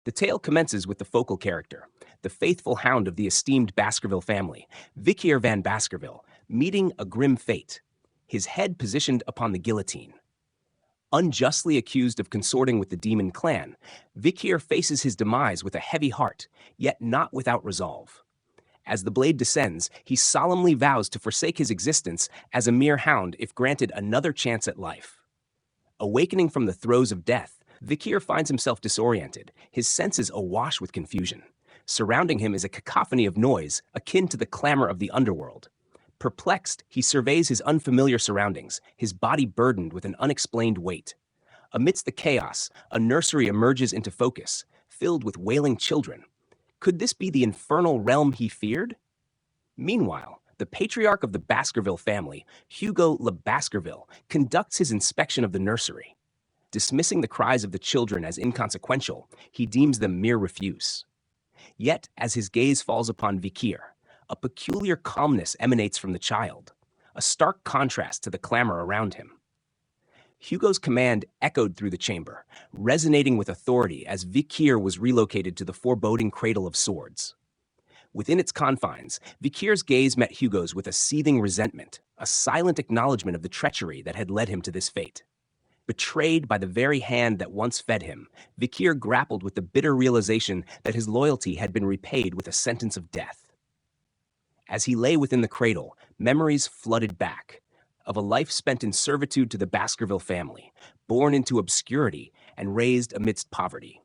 The tale commences with the focal character, the faithful hound of the esteemed Baskerville family, Vikier van Baskerville, meeting a grim fate, his head positioned upon the guillotine. Unjustly accused of consorting with the demon clan, Vikier faces his demise with a heavy heart, yet not without resolve. As the blade descends, he solemnly vows to forsake his existence as a mere hound if granted another chance at life. Awakening from the throes of death, Vikier finds himself disoriented, his senses awash with confusion. Surrounding him is a cacophony of noise, akin to the clamor of the underworld. Perplexed, he surveys his unfamiliar surroundings, his body burdened with an unexplained weight. Amidst the chaos, a nursery emerges into focus, filled with wailing children. Could this be the infernal realm he feared? Meanwhile, the patriarch of the Baskerville family, Hugo Le Baskerville, conducts his inspection of the nursery. Dismissing the cries of the children as inconsequential, he deems them mere refuse. Yet, as his gaze falls upon Vikier, a peculiar calmness emanates from the child, a stark contrast to the clamor around him. Hugo's command echoed through the chamber, resonating with authority as Vikier was relocated to the foreboding cradle of swords. Within its confines, Vikir's gaze met Hugo's with a seething resentment, a silent acknowledgement of the treachery that had led him to this fate. Betrayed by the very hand that once fed him, Vikier grappled with the bitter realization that his loyalty had been repaid with a sentence of death. As he lay within the cradle, memories flooded back of a life spent in servitude to the Baskerville family, born into obscurity and raised amidst poverty.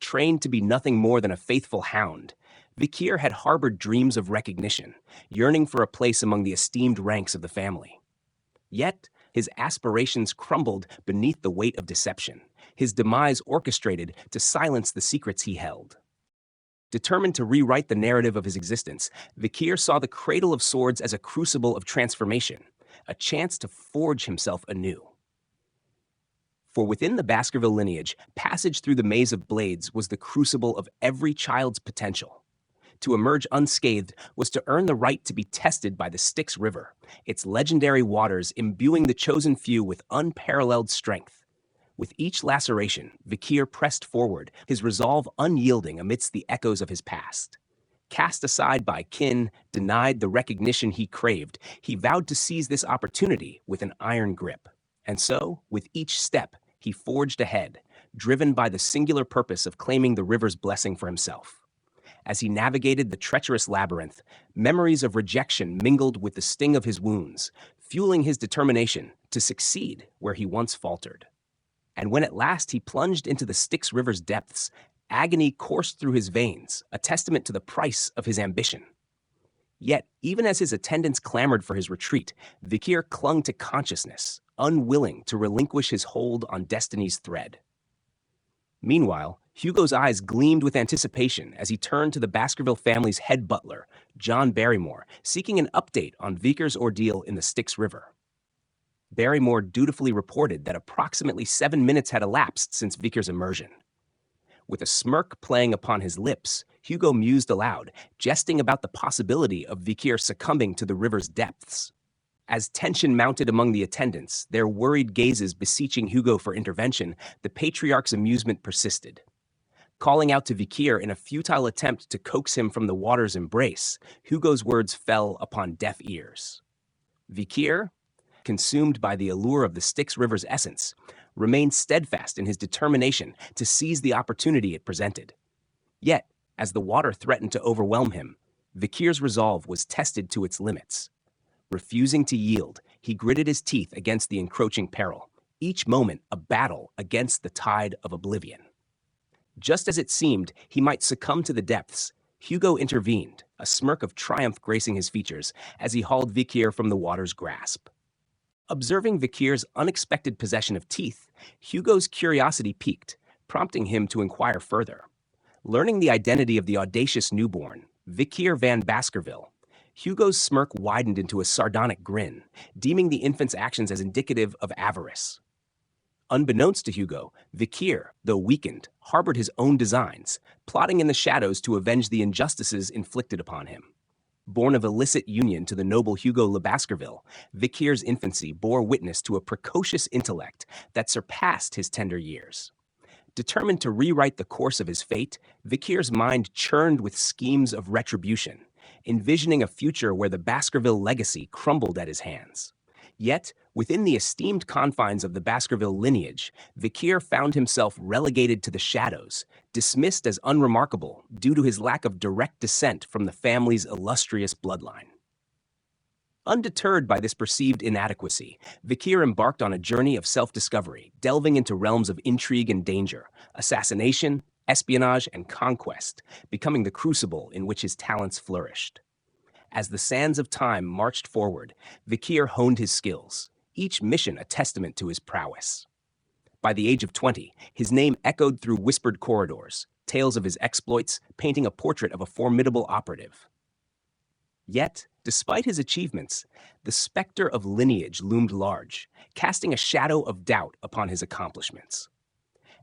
Trained to be nothing more than a faithful hound, Vikier had harbored dreams of recognition, yearning for a place among the esteemed ranks of the family. Yet, his aspirations crumbled beneath the weight of deception, his demise orchestrated to silence the secrets he held. Determined to rewrite the narrative of his existence, Vikier saw the Cradle of Swords as a crucible of transformation, a chance to forge himself anew. For within the Baskerville lineage, passage through the maze of blades was the crucible of every child's potential. To emerge unscathed was to earn the right to be tested by the Styx River, its legendary waters imbuing the chosen few with unparalleled strength. With each laceration, Vikier pressed forward, his resolve unyielding amidst the echoes of his past. Cast aside by kin, denied the recognition he craved, he vowed to seize this opportunity with an iron grip. And so, with each step, he forged ahead, driven by the singular purpose of claiming the river's blessing for himself. As he navigated the treacherous labyrinth, memories of rejection mingled with the sting of his wounds, fueling his determination to succeed where he once faltered. And when at last he plunged into the Styx River's depths, agony coursed through his veins, a testament to the price of his ambition. Yet, even as his attendants clamored for his retreat, Vikier clung to consciousness, unwilling to relinquish his hold on destiny's thread. Meanwhile, Hugo's eyes gleamed with anticipation as he turned to the Baskerville family's head butler, John Barrymore, seeking an update on Vikir's ordeal in the Styx River. Barrymore dutifully reported that approximately 7 minutes had elapsed since Vikir's immersion. With a smirk playing upon his lips, Hugo mused aloud, jesting about the possibility of Vikir succumbing to the river's depths. As tension mounted among the attendants, their worried gazes beseeching Hugo for intervention, the patriarch's amusement persisted. Calling out to Vikir in a futile attempt to coax him from the water's embrace, Hugo's words fell upon deaf ears. Vikir, consumed by the allure of the Styx River's essence, remained steadfast in his determination to seize the opportunity it presented. Yet, as the water threatened to overwhelm him, Vikir's resolve was tested to its limits. Refusing to yield, he gritted his teeth against the encroaching peril, each moment a battle against the tide of oblivion. Just as it seemed he might succumb to the depths, Hugo intervened, a smirk of triumph gracing his features as he hauled Vikir from the water's grasp. Observing Vikir's unexpected possession of teeth, Hugo's curiosity piqued, prompting him to inquire further. Learning the identity of the audacious newborn, Vikier van Baskerville, Hugo's smirk widened into a sardonic grin, deeming the infant's actions as indicative of avarice. Unbeknownst to Hugo, Vikier, though weakened, harbored his own designs, plotting in the shadows to avenge the injustices inflicted upon him. Born of illicit union to the noble Hugo Le Baskerville, Vikir's infancy bore witness to a precocious intellect that surpassed his tender years. Determined to rewrite the course of his fate, Vikir's mind churned with schemes of retribution, envisioning a future where the Baskerville legacy crumbled at his hands. Yet, within the esteemed confines of the Baskerville lineage, Vikir found himself relegated to the shadows, dismissed as unremarkable due to his lack of direct descent from the family's illustrious bloodline. Undeterred by this perceived inadequacy, Vikir embarked on a journey of self-discovery, delving into realms of intrigue and danger, assassination, espionage, and conquest, becoming the crucible in which his talents flourished. As the sands of time marched forward, Vikir honed his skills, each mission a testament to his prowess. By the age of 20, his name echoed through whispered corridors, tales of his exploits painting a portrait of a formidable operative. Yet, despite his achievements, the specter of lineage loomed large, casting a shadow of doubt upon his accomplishments.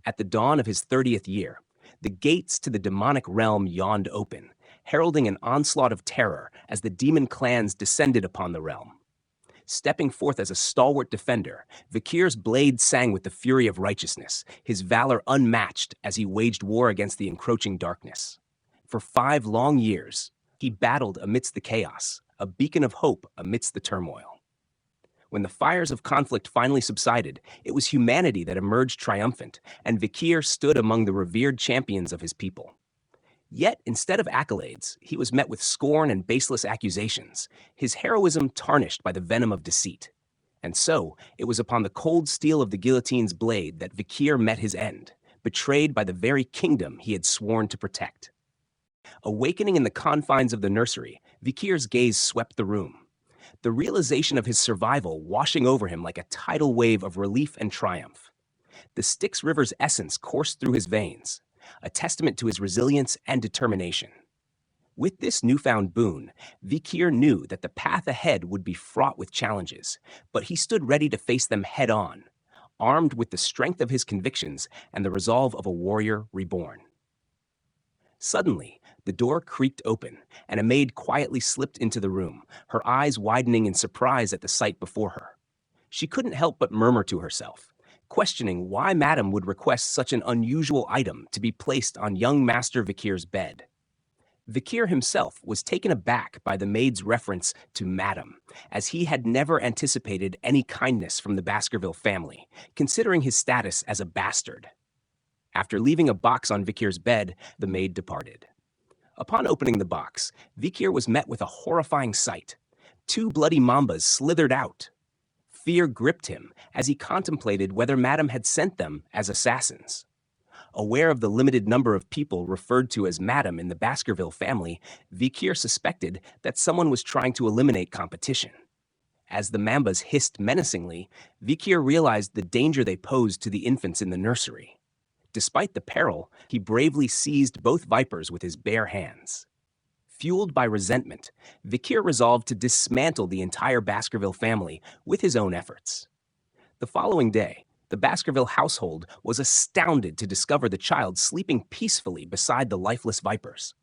At the dawn of his 30th year, the gates to the demonic realm yawned open, heralding an onslaught of terror as the demon clans descended upon the realm. Stepping forth as a stalwart defender, Vikir's blade sang with the fury of righteousness, his valor unmatched as he waged war against the encroaching darkness. For 5 long years, he battled amidst the chaos, a beacon of hope amidst the turmoil. When the fires of conflict finally subsided, it was humanity that emerged triumphant, and Vikir stood among the revered champions of his people. Yet, instead of accolades, he was met with scorn and baseless accusations, his heroism tarnished by the venom of deceit. And so, it was upon the cold steel of the guillotine's blade that Vikir met his end, betrayed by the very kingdom he had sworn to protect. Awakening in the confines of the nursery, Vikir's gaze swept the room, the realization of his survival washing over him like a tidal wave of relief and triumph. The Styx River's essence coursed through his veins, a testament to his resilience and determination. With this newfound boon, Vikir knew that the path ahead would be fraught with challenges, but he stood ready to face them head-on, armed with the strength of his convictions and the resolve of a warrior reborn. Suddenly, the door creaked open, and a maid quietly slipped into the room, her eyes widening in surprise at the sight before her. She couldn't help but murmur to herself, questioning why Madame would request such an unusual item to be placed on young Master Vikir's bed. Vikir himself was taken aback by the maid's reference to Madame, as he had never anticipated any kindness from the Baskerville family, considering his status as a bastard. After leaving a box on Vikir's bed, the maid departed. Upon opening the box, Vikir was met with a horrifying sight. 2 bloody mambas slithered out. Fear gripped him as he contemplated whether Madame had sent them as assassins. Aware of the limited number of people referred to as Madame in the Baskerville family, Vikir suspected that someone was trying to eliminate competition. As the mambas hissed menacingly, Vikir realized the danger they posed to the infants in the nursery. Despite the peril, he bravely seized both vipers with his bare hands. Fueled by resentment, Vikir resolved to dismantle the entire Baskerville family with his own efforts. The following day, the Baskerville household was astounded to discover the child sleeping peacefully beside the lifeless vipers.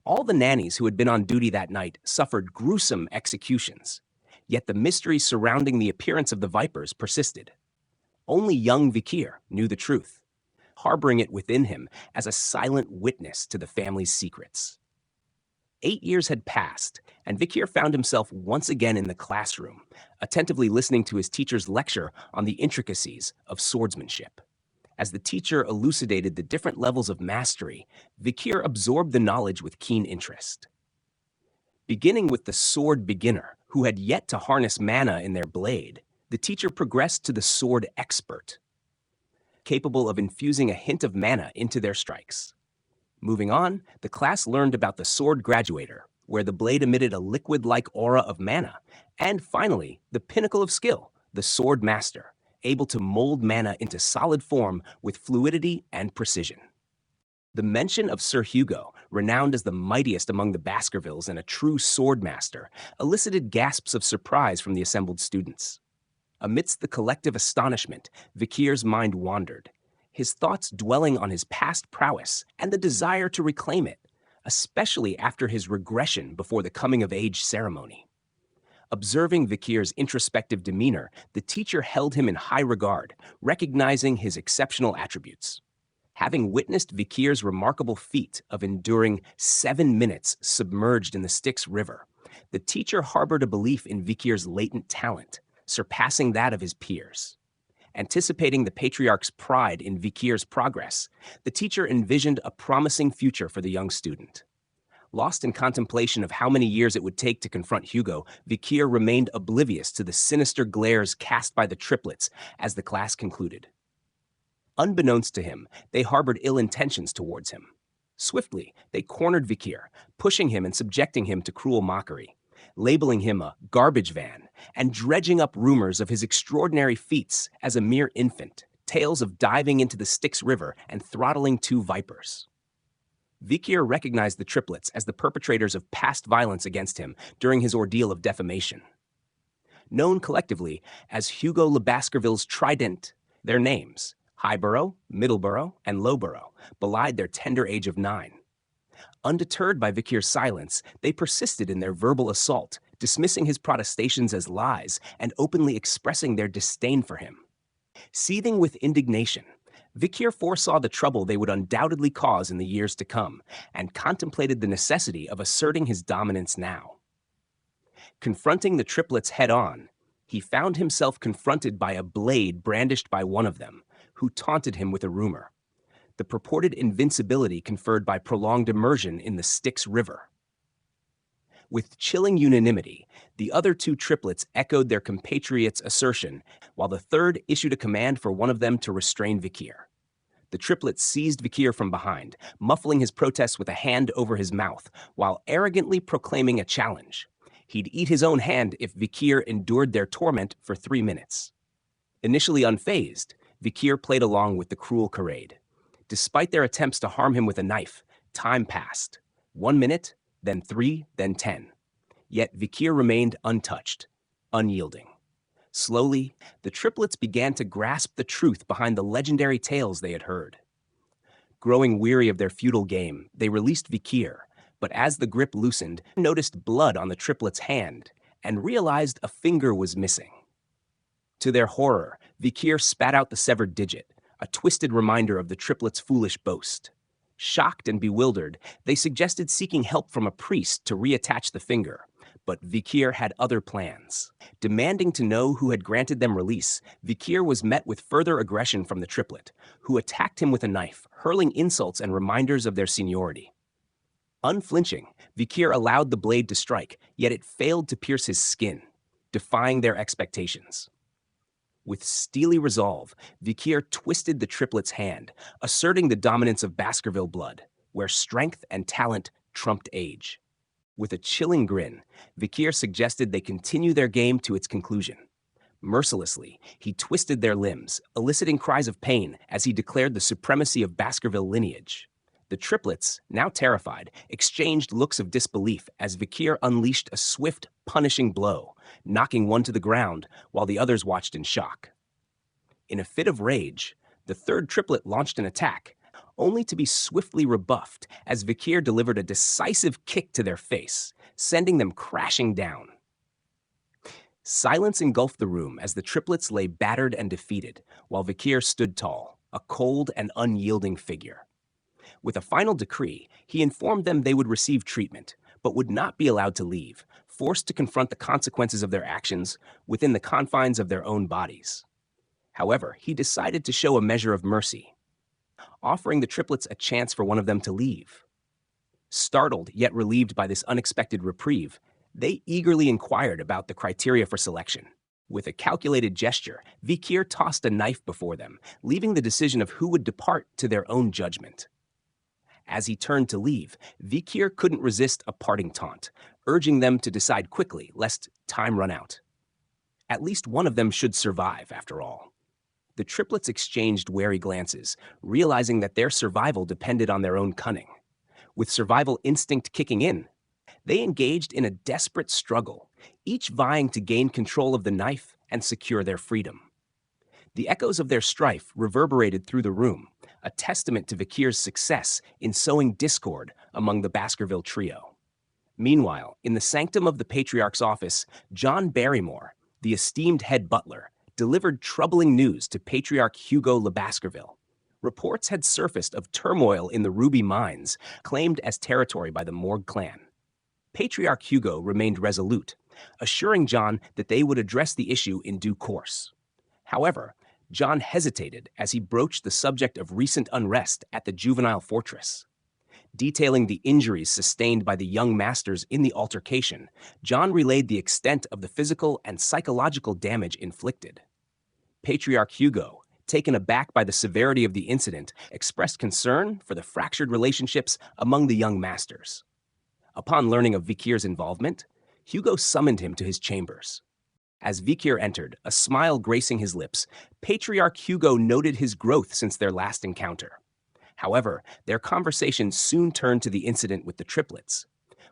All the nannies who had been on duty that night suffered gruesome executions, yet the mystery surrounding the appearance of the vipers persisted. Only young Vikir knew the truth, harboring it within him as a silent witness to the family's secrets. 8 years had passed, and Vikir found himself once again in the classroom, attentively listening to his teacher's lecture on the intricacies of swordsmanship. As the teacher elucidated the different levels of mastery, Vikir absorbed the knowledge with keen interest. Beginning with the sword beginner, who had yet to harness mana in their blade, the teacher progressed to the sword expert, capable of infusing a hint of mana into their strikes. Moving on, the class learned about the sword graduator, where the blade emitted a liquid-like aura of mana, and finally, the pinnacle of skill, the sword master, able to mold mana into solid form with fluidity and precision. The mention of Sir Hugo, renowned as the mightiest among the Baskervilles and a true sword master, elicited gasps of surprise from the assembled students. Amidst the collective astonishment, Vikir's mind wandered, his thoughts dwelling on his past prowess and the desire to reclaim it, especially after his regression before the coming-of-age ceremony. Observing Vikir's introspective demeanor, the teacher held him in high regard, recognizing his exceptional attributes. Having witnessed Vikir's remarkable feat of enduring 7 minutes submerged in the Styx River, the teacher harbored a belief in Vikir's latent talent, surpassing that of his peers. Anticipating the patriarch's pride in Vikir's progress, the teacher envisioned a promising future for the young student. Lost in contemplation of how many years it would take to confront Hugo, Vikir remained oblivious to the sinister glares cast by the triplets as the class concluded. Unbeknownst to him, they harbored ill intentions towards him. Swiftly, they cornered Vikir, pushing him and subjecting him to cruel mockery, labeling him a garbage van, and dredging up rumors of his extraordinary feats as a mere infant, tales of diving into the Styx River and throttling 2 vipers. Vikir recognized the triplets as the perpetrators of past violence against him during his ordeal of defamation. Known collectively as Hugo Le Baskerville's Trident, their names, Highborough, Middleborough, and Lowborough, belied their tender age of 9. Undeterred by Vikir's silence, they persisted in their verbal assault, dismissing his protestations as lies and openly expressing their disdain for him. Seething with indignation, Vikir foresaw the trouble they would undoubtedly cause in the years to come and contemplated the necessity of asserting his dominance now. Confronting the triplets head-on, he found himself confronted by a blade brandished by one of them, who taunted him with a rumor: the purported invincibility conferred by prolonged immersion in the Styx River. With chilling unanimity, the other 2 triplets echoed their compatriot's assertion, while the third issued a command for one of them to restrain Vikir. The triplets seized Vikir from behind, muffling his protests with a hand over his mouth, while arrogantly proclaiming a challenge. He'd eat his own hand if Vikir endured their torment for 3 minutes. Initially unfazed, Vikir played along with the cruel charade. Despite their attempts to harm him with a knife, time passed. 1 minute, then 3, then 10. Yet Vikir remained untouched, unyielding. Slowly, the triplets began to grasp the truth behind the legendary tales they had heard. Growing weary of their futile game, they released Vikir, but as the grip loosened, noticed blood on the triplet's hand and realized a finger was missing. To their horror, Vikir spat out the severed digit, a twisted reminder of the triplets' foolish boast. Shocked and bewildered, they suggested seeking help from a priest to reattach the finger, but Vikir had other plans. Demanding to know who had granted them release, Vikir was met with further aggression from the triplet, who attacked him with a knife, hurling insults and reminders of their seniority. Unflinching, Vikir allowed the blade to strike, yet it failed to pierce his skin, defying their expectations. With steely resolve, Vikir twisted the triplet's hand, asserting the dominance of Baskerville blood, where strength and talent trumped age. With a chilling grin, Vikir suggested they continue their game to its conclusion. Mercilessly, he twisted their limbs, eliciting cries of pain as he declared the supremacy of Baskerville lineage. The triplets, now terrified, exchanged looks of disbelief as Vikir unleashed a swift, punishing blow, knocking one to the ground while the others watched in shock. In a fit of rage, the third triplet launched an attack, only to be swiftly rebuffed as Vikir delivered a decisive kick to their face, sending them crashing down. Silence engulfed the room as the triplets lay battered and defeated, while Vikir stood tall, a cold and unyielding figure. With a final decree, he informed them they would receive treatment, but would not be allowed to leave, forced to confront the consequences of their actions within the confines of their own bodies. However, he decided to show a measure of mercy, offering the triplets a chance for one of them to leave. Startled yet relieved by this unexpected reprieve, they eagerly inquired about the criteria for selection. With a calculated gesture, Vikir tossed a knife before them, leaving the decision of who would depart to their own judgment. As he turned to leave, Vikir couldn't resist a parting taunt, urging them to decide quickly, lest time run out. At least one of them should survive, after all. The triplets exchanged wary glances, realizing that their survival depended on their own cunning. With survival instinct kicking in, they engaged in a desperate struggle, each vying to gain control of the knife and secure their freedom. The echoes of their strife reverberated through the room, a testament to Vikir's success in sowing discord among the Baskerville trio. Meanwhile, in the sanctum of the Patriarch's office, John Barrymore, the esteemed head butler, delivered troubling news to Patriarch Hugo Le Baskerville. Reports had surfaced of turmoil in the ruby mines, claimed as territory by the Morg clan. Patriarch Hugo remained resolute, assuring John that they would address the issue in due course. However, John hesitated as he broached the subject of recent unrest at the juvenile fortress. Detailing the injuries sustained by the young masters in the altercation, John relayed the extent of the physical and psychological damage inflicted. Patriarch Hugo, taken aback by the severity of the incident, expressed concern for the fractured relationships among the young masters. Upon learning of Vikir's involvement, Hugo summoned him to his chambers. As Vikir entered, a smile gracing his lips, Patriarch Hugo noted his growth since their last encounter. However, their conversation soon turned to the incident with the triplets.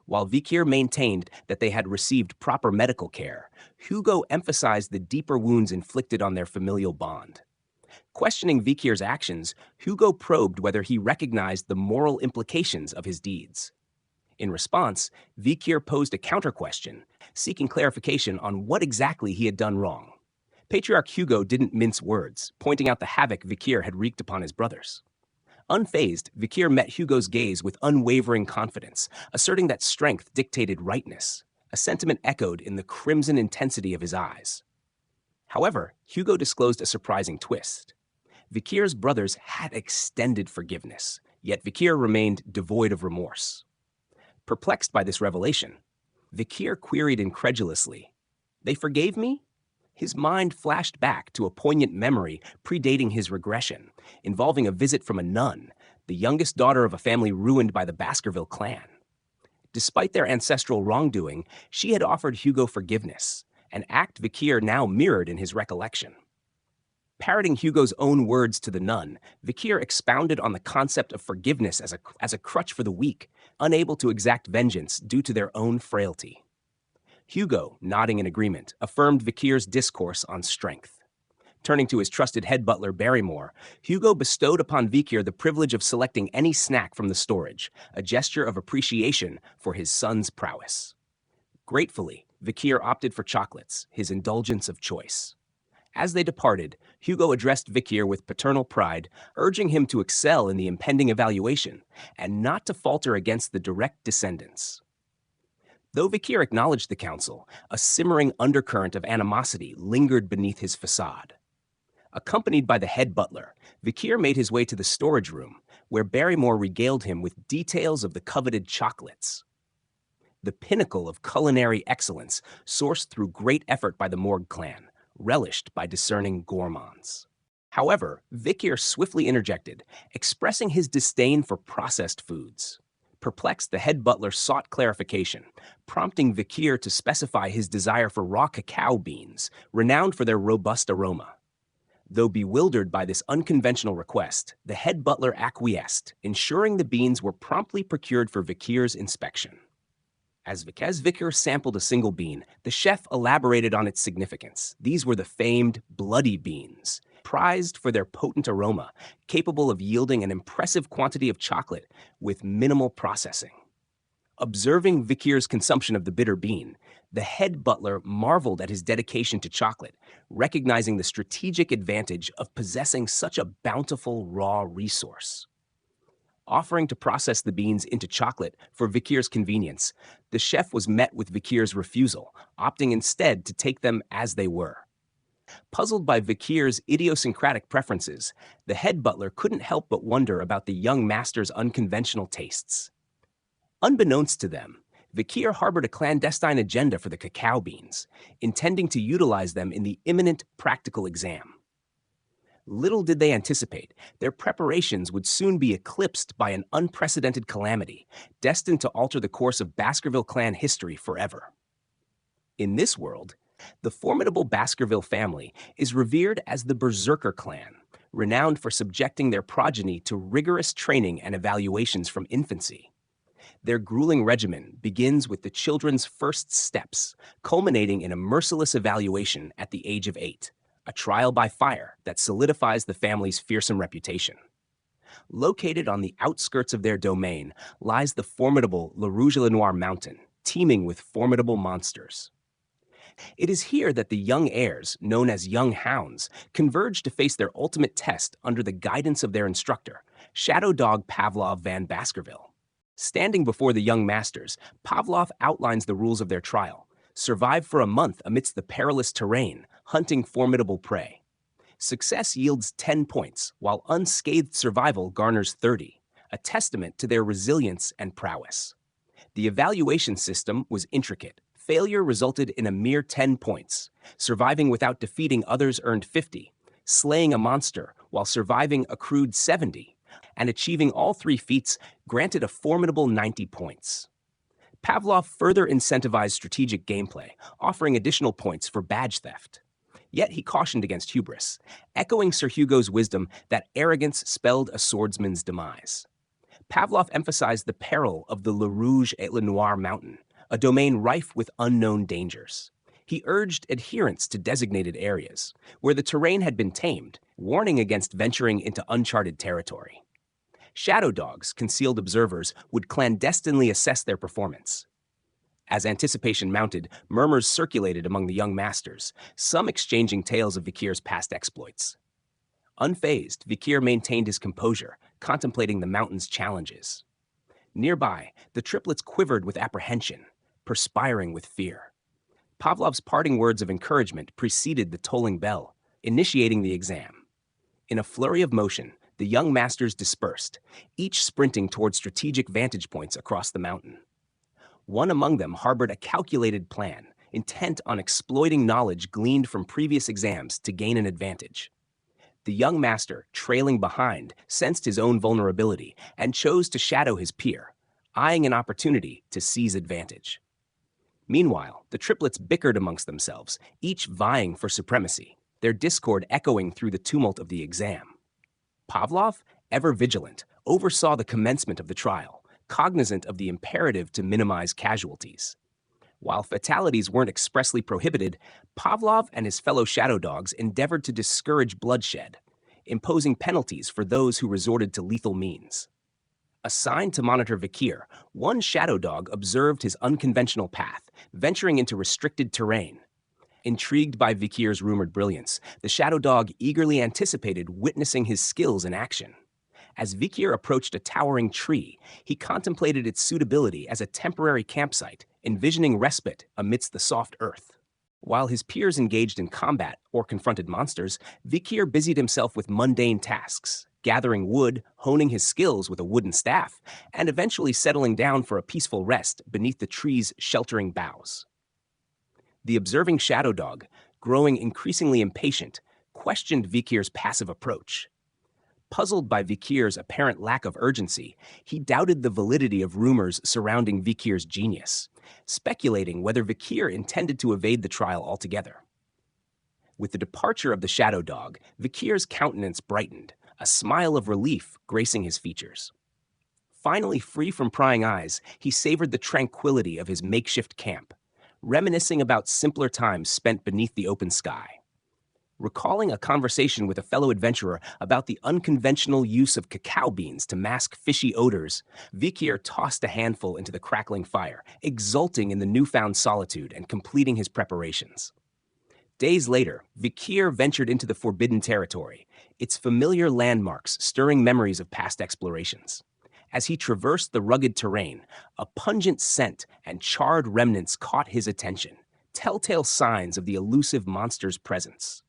While Vikir maintained that they had received proper medical care, Hugo emphasized the deeper wounds inflicted on their familial bond. Questioning Vikir's actions, Hugo probed whether he recognized the moral implications of his deeds. In response, Vikir posed a counter-question, seeking clarification on what exactly he had done wrong. Patriarch Hugo didn't mince words, pointing out the havoc Vikir had wreaked upon his brothers. Unfazed, Vikir met Hugo's gaze with unwavering confidence, asserting that strength dictated rightness, a sentiment echoed in the crimson intensity of his eyes. However, Hugo disclosed a surprising twist. Vikir's brothers had extended forgiveness, yet Vikir remained devoid of remorse. Perplexed by this revelation, Vikir queried incredulously, "They forgave me?" His mind flashed back to a poignant memory predating his regression, involving a visit from a nun, the youngest daughter of a family ruined by the Baskerville clan. Despite their ancestral wrongdoing, she had offered Hugo forgiveness, an act Vikir now mirrored in his recollection. Parroting Hugo's own words to the nun, Vikir expounded on the concept of forgiveness as a crutch for the weak, unable to exact vengeance due to their own frailty. Hugo, nodding in agreement, affirmed Vikir's discourse on strength. Turning to his trusted head butler Barrymore, Hugo bestowed upon Vikir the privilege of selecting any snack from the storage, a gesture of appreciation for his son's prowess. Gratefully, Vikir opted for chocolates, his indulgence of choice. As they departed, Hugo addressed Vikir with paternal pride, urging him to excel in the impending evaluation and not to falter against the direct descendants. Though Vikir acknowledged the counsel, a simmering undercurrent of animosity lingered beneath his facade. Accompanied by the head butler, Vikir made his way to the storage room, where Barrymore regaled him with details of the coveted chocolates. The pinnacle of culinary excellence sourced through great effort by the Morg clan, relished by discerning gourmands. However, Vikir swiftly interjected, expressing his disdain for processed foods. Perplexed, the head butler sought clarification, prompting Vikir to specify his desire for raw cacao beans, renowned for their robust aroma. Though bewildered by this unconventional request, the head butler acquiesced, ensuring the beans were promptly procured for Vikir's inspection. As Vikir sampled a single bean, the chef elaborated on its significance. These were the famed bloody beans, prized for their potent aroma, capable of yielding an impressive quantity of chocolate with minimal processing. Observing Vikir's consumption of the bitter bean, the head butler marveled at his dedication to chocolate, recognizing the strategic advantage of possessing such a bountiful raw resource. Offering to process the beans into chocolate for Vikir's convenience, the chef was met with Vikir's refusal, opting instead to take them as they were. Puzzled by Vikir's idiosyncratic preferences, the head butler couldn't help but wonder about the young master's unconventional tastes. Unbeknownst to them, Vikir harbored a clandestine agenda for the cacao beans, intending to utilize them in the imminent practical exam. Little did they anticipate, their preparations would soon be eclipsed by an unprecedented calamity, destined to alter the course of Baskerville clan history forever. In this world, the formidable Baskerville family is revered as the Berserker clan, renowned for subjecting their progeny to rigorous training and evaluations from infancy. Their grueling regimen begins with the children's first steps, culminating in a merciless evaluation at the age of 8. A trial by fire that solidifies the family's fearsome reputation. Located on the outskirts of their domain lies the formidable Le Rouge-le-Noir mountain, teeming with formidable monsters. It is here that the young heirs, known as young hounds, converge to face their ultimate test under the guidance of their instructor, Shadow Dog Pavlov van Baskerville. Standing before the young masters, Pavlov outlines the rules of their trial. Survive for a month amidst the perilous terrain, hunting formidable prey. Success yields 10 points, while unscathed survival garners 30, a testament to their resilience and prowess. The evaluation system was intricate. Failure resulted in a mere 10 points. Surviving without defeating others earned 50. Slaying a monster while surviving accrued 70. And achieving all three feats granted a formidable 90 points. Pavlov further incentivized strategic gameplay, offering additional points for badge theft. Yet he cautioned against hubris, echoing Sir Hugo's wisdom that arrogance spelled a swordsman's demise. Pavlov emphasized the peril of the Le Rouge et Le Noir mountain, a domain rife with unknown dangers. He urged adherence to designated areas, where the terrain had been tamed, warning against venturing into uncharted territory. Shadow dogs, concealed observers, would clandestinely assess their performance. As anticipation mounted, murmurs circulated among the young masters, some exchanging tales of Vikir's past exploits. Unfazed, Vikir maintained his composure, contemplating the mountain's challenges. Nearby, the triplets quivered with apprehension, perspiring with fear. Pavlov's parting words of encouragement preceded the tolling bell, initiating the exam. In a flurry of motion, the young masters dispersed, each sprinting toward strategic vantage points across the mountain. One among them harbored a calculated plan, intent on exploiting knowledge gleaned from previous exams to gain an advantage. The young master, trailing behind, sensed his own vulnerability and chose to shadow his peer, eyeing an opportunity to seize advantage. Meanwhile, the triplets bickered amongst themselves, each vying for supremacy, their discord echoing through the tumult of the exam. Pavlov, ever vigilant, oversaw the commencement of the trial, cognizant of the imperative to minimize casualties. While fatalities weren't expressly prohibited, Pavlov and his fellow shadow dogs endeavored to discourage bloodshed, imposing penalties for those who resorted to lethal means. Assigned to monitor Vikir, one shadow dog observed his unconventional path, venturing into restricted terrain. Intrigued by Vikir's rumored brilliance, the shadow dog eagerly anticipated witnessing his skills in action. As Vikir approached a towering tree, he contemplated its suitability as a temporary campsite, envisioning respite amidst the soft earth. While his peers engaged in combat or confronted monsters, Vikir busied himself with mundane tasks, gathering wood, honing his skills with a wooden staff, and eventually settling down for a peaceful rest beneath the tree's sheltering boughs. The observing shadow dog, growing increasingly impatient, questioned Vikir's passive approach. Puzzled by Vikir's apparent lack of urgency, he doubted the validity of rumors surrounding Vikir's genius, speculating whether Vikir intended to evade the trial altogether. With the departure of the shadow dog, Vikir's countenance brightened, a smile of relief gracing his features. Finally free from prying eyes, he savored the tranquility of his makeshift camp, reminiscing about simpler times spent beneath the open sky. Recalling a conversation with a fellow adventurer about the unconventional use of cacao beans to mask fishy odors, Vikir tossed a handful into the crackling fire, exulting in the newfound solitude and completing his preparations. Days later, Vikir ventured into the forbidden territory, its familiar landmarks stirring memories of past explorations. As he traversed the rugged terrain, a pungent scent and charred remnants caught his attention, telltale signs of the elusive monster's presence.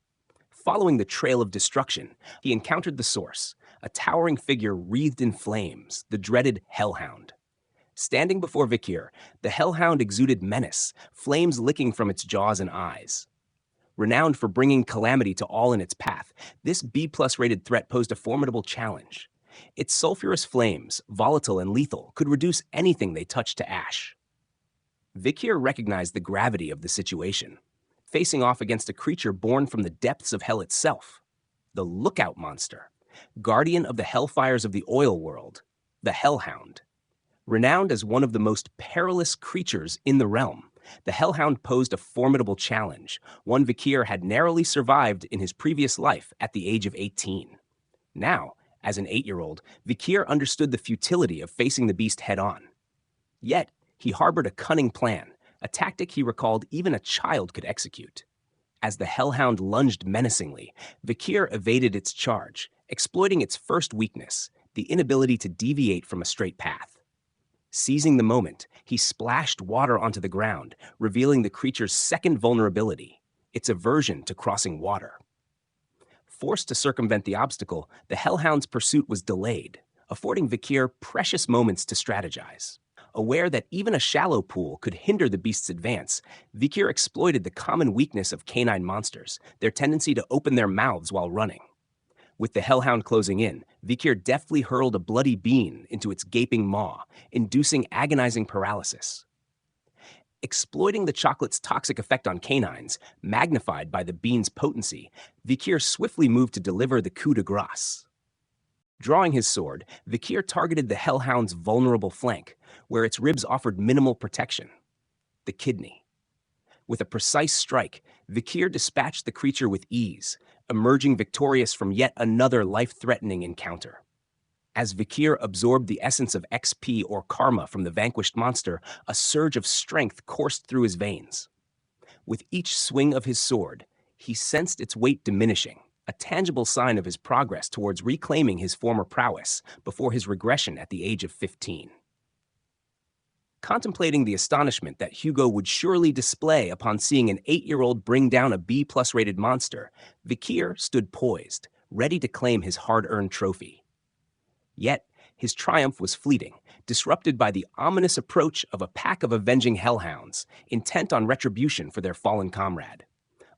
Following the trail of destruction, he encountered the source, a towering figure wreathed in flames, the dreaded Hellhound. Standing before Vikir, the Hellhound exuded menace, flames licking from its jaws and eyes. Renowned for bringing calamity to all in its path, this B+ rated threat posed a formidable challenge. Its sulfurous flames, volatile and lethal, could reduce anything they touched to ash. Vikir recognized the gravity of the situation, facing off against a creature born from the depths of hell itself, the Lookout Monster, guardian of the hellfires of the oil world, the Hellhound. Renowned as one of the most perilous creatures in the realm, the Hellhound posed a formidable challenge, one Vikir had narrowly survived in his previous life at the age of 18. Now, as an 8-year-old, Vikir understood the futility of facing the beast head-on. Yet, he harbored a cunning plan, a tactic he recalled even a child could execute. As the hellhound lunged menacingly, Vikir evaded its charge, exploiting its first weakness, the inability to deviate from a straight path. Seizing the moment, he splashed water onto the ground, revealing the creature's second vulnerability, its aversion to crossing water. Forced to circumvent the obstacle, the hellhound's pursuit was delayed, affording Vikir precious moments to strategize. Aware that even a shallow pool could hinder the beast's advance, Vikir exploited the common weakness of canine monsters, their tendency to open their mouths while running. With the hellhound closing in, Vikir deftly hurled a bloody bean into its gaping maw, inducing agonizing paralysis. Exploiting the chocolate's toxic effect on canines, magnified by the bean's potency, Vikir swiftly moved to deliver the coup de grace. Drawing his sword, Vikir targeted the hellhound's vulnerable flank, where its ribs offered minimal protection: the kidney. With a precise strike, Vikir dispatched the creature with ease, emerging victorious from yet another life-threatening encounter. As Vikir absorbed the essence of XP or karma from the vanquished monster, a surge of strength coursed through his veins. With each swing of his sword, he sensed its weight diminishing, a tangible sign of his progress towards reclaiming his former prowess before his regression at the age of 15. Contemplating the astonishment that Hugo would surely display upon seeing an 8-year-old bring down a B+ rated monster, Vikir stood poised, ready to claim his hard-earned trophy. Yet, his triumph was fleeting, disrupted by the ominous approach of a pack of avenging hellhounds, intent on retribution for their fallen comrade.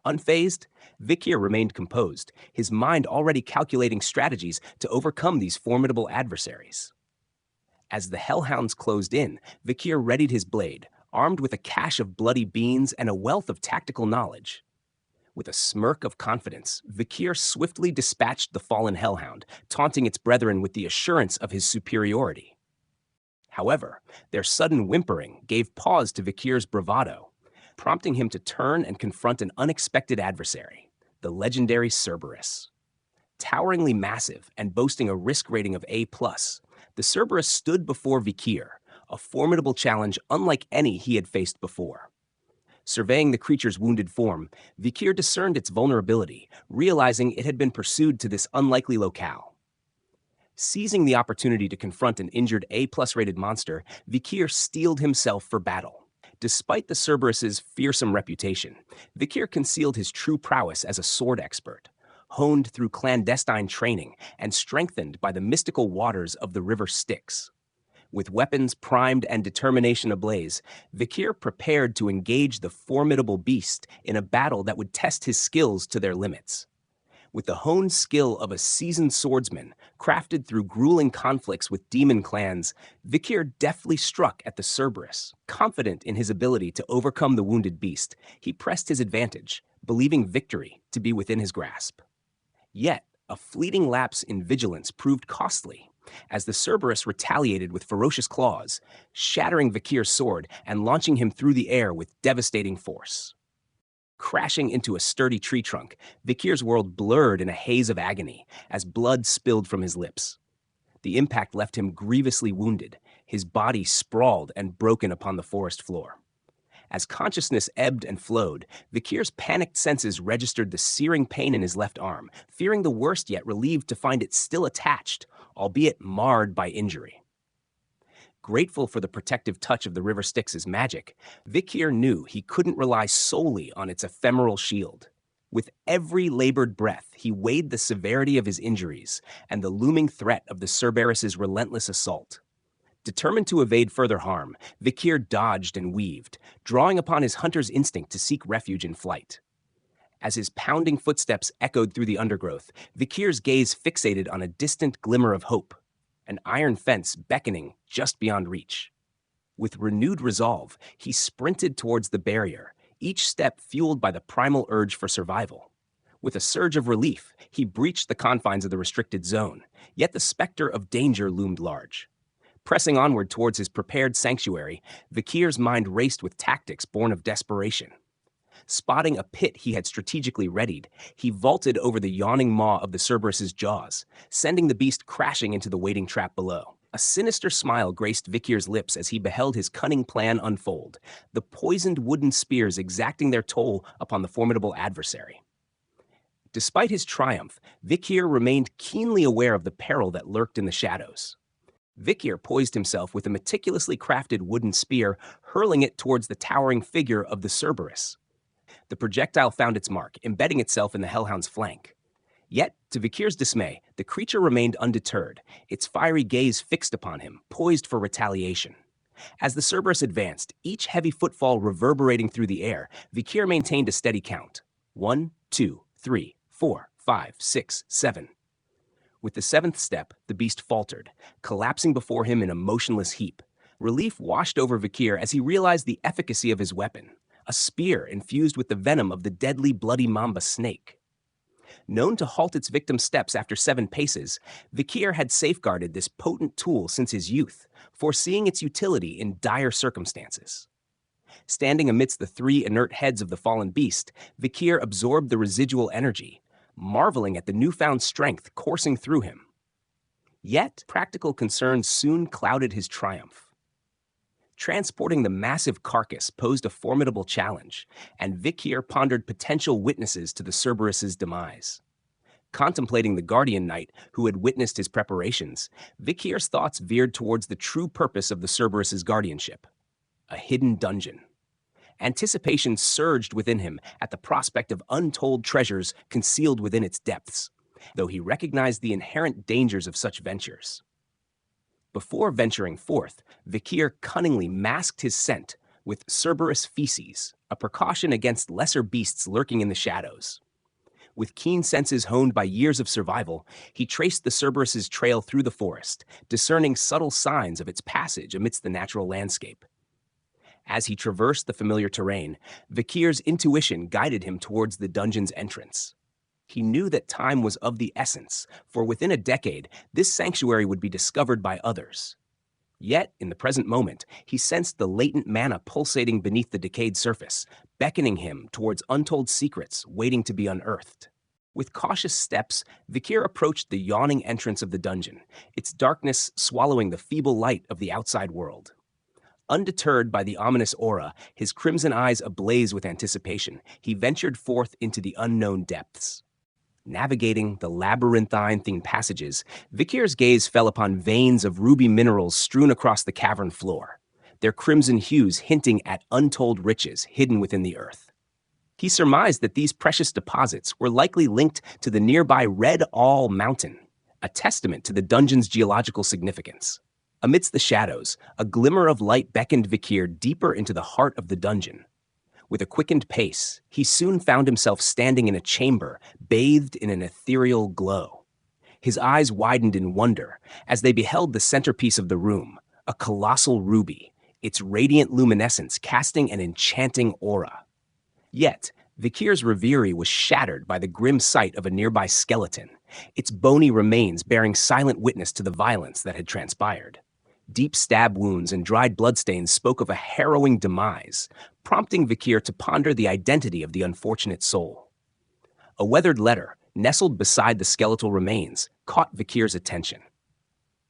Unfazed, Vikir remained composed, his mind already calculating strategies to overcome these formidable adversaries. As the hellhounds closed in, Vikir readied his blade, armed with a cache of bloody beans and a wealth of tactical knowledge. With a smirk of confidence, Vikir swiftly dispatched the fallen hellhound, taunting its brethren with the assurance of his superiority. However, their sudden whimpering gave pause to Vikir's bravado, prompting him to turn and confront an unexpected adversary, the legendary Cerberus. Toweringly massive and boasting a risk rating of A+, the Cerberus stood before Vikir, a formidable challenge unlike any he had faced before. Surveying the creature's wounded form, Vikir discerned its vulnerability, realizing it had been pursued to this unlikely locale. Seizing the opportunity to confront an injured A+ rated monster, Vikir steeled himself for battle. Despite the Cerberus's fearsome reputation, Vikir concealed his true prowess as a sword expert, honed through clandestine training and strengthened by the mystical waters of the river Styx. With weapons primed and determination ablaze, Vikir prepared to engage the formidable beast in a battle that would test his skills to their limits. With the honed skill of a seasoned swordsman, crafted through grueling conflicts with demon clans, Vikir deftly struck at the Cerberus. Confident in his ability to overcome the wounded beast, he pressed his advantage, believing victory to be within his grasp. Yet, a fleeting lapse in vigilance proved costly, as the Cerberus retaliated with ferocious claws, shattering Vikir's sword and launching him through the air with devastating force. Crashing into a sturdy tree trunk, Vikir's world blurred in a haze of agony as blood spilled from his lips. The impact left him grievously wounded, his body sprawled and broken upon the forest floor. As consciousness ebbed and flowed, Vikir's panicked senses registered the searing pain in his left arm, fearing the worst yet relieved to find it still attached, albeit marred by injury. Grateful for the protective touch of the river Styx's magic, Vikir knew he couldn't rely solely on its ephemeral shield. With every labored breath, he weighed the severity of his injuries and the looming threat of the Cerberus's relentless assault. Determined to evade further harm, Vikir dodged and weaved, drawing upon his hunter's instinct to seek refuge in flight. As his pounding footsteps echoed through the undergrowth, Vikir's gaze fixated on a distant glimmer of hope, an iron fence beckoning just beyond reach. With renewed resolve, he sprinted towards the barrier, each step fueled by the primal urge for survival. With a surge of relief, he breached the confines of the restricted zone, yet the specter of danger loomed large. Pressing onward towards his prepared sanctuary, Vikir's mind raced with tactics born of desperation. Spotting a pit he had strategically readied, he vaulted over the yawning maw of the Cerberus's jaws, sending the beast crashing into the waiting trap below. A sinister smile graced Vikir's lips as he beheld his cunning plan unfold, the poisoned wooden spears exacting their toll upon the formidable adversary. Despite his triumph, Vikir remained keenly aware of the peril that lurked in the shadows. Vikir poised himself with a meticulously crafted wooden spear, hurling it towards the towering figure of the Cerberus. The projectile found its mark, embedding itself in the hellhound's flank. Yet, to Vikir's dismay, the creature remained undeterred, its fiery gaze fixed upon him, poised for retaliation. As the Cerberus advanced, each heavy footfall reverberating through the air, Vikir maintained a steady count. 1, 2, 3, 4, 5, 6, 7. With the seventh step, the beast faltered, collapsing before him in a motionless heap. Relief washed over Vikir as he realized the efficacy of his weapon, a spear infused with the venom of the deadly bloody mamba snake. Known to halt its victim's steps after 7 paces, Vikir had safeguarded this potent tool since his youth, foreseeing its utility in dire circumstances. Standing amidst the 3 inert heads of the fallen beast, Vikir absorbed the residual energy, marveling at the newfound strength coursing through him. Yet, practical concerns soon clouded his triumph. Transporting the massive carcass posed a formidable challenge, and Vikir pondered potential witnesses to the Cerberus's demise. Contemplating the Guardian Knight who had witnessed his preparations, Vikir's thoughts veered towards the true purpose of the Cerberus's guardianship: a hidden dungeon. Anticipation surged within him at the prospect of untold treasures concealed within its depths, though he recognized the inherent dangers of such ventures. Before venturing forth, Vikir cunningly masked his scent with Cerberus feces, a precaution against lesser beasts lurking in the shadows. With keen senses honed by years of survival, he traced the Cerberus's trail through the forest, discerning subtle signs of its passage amidst the natural landscape. As he traversed the familiar terrain, Vikir's intuition guided him towards the dungeon's entrance. He knew that time was of the essence, for within a decade, this sanctuary would be discovered by others. Yet, in the present moment, he sensed the latent mana pulsating beneath the decayed surface, beckoning him towards untold secrets waiting to be unearthed. With cautious steps, Vikir approached the yawning entrance of the dungeon, its darkness swallowing the feeble light of the outside world. Undeterred by the ominous aura, his crimson eyes ablaze with anticipation, he ventured forth into the unknown depths. Navigating the labyrinthine-themed passages, Vikir's gaze fell upon veins of ruby minerals strewn across the cavern floor, their crimson hues hinting at untold riches hidden within the earth. He surmised that these precious deposits were likely linked to the nearby Red All Mountain, a testament to the dungeon's geological significance. Amidst the shadows, a glimmer of light beckoned Vikir deeper into the heart of the dungeon. With a quickened pace, he soon found himself standing in a chamber bathed in an ethereal glow. His eyes widened in wonder as they beheld the centerpiece of the room, a colossal ruby, its radiant luminescence casting an enchanting aura. Yet, Vikir's reverie was shattered by the grim sight of a nearby skeleton, its bony remains bearing silent witness to the violence that had transpired. Deep stab wounds and dried bloodstains spoke of a harrowing demise, prompting Vikir to ponder the identity of the unfortunate soul. A weathered letter, nestled beside the skeletal remains, caught Vikir's attention.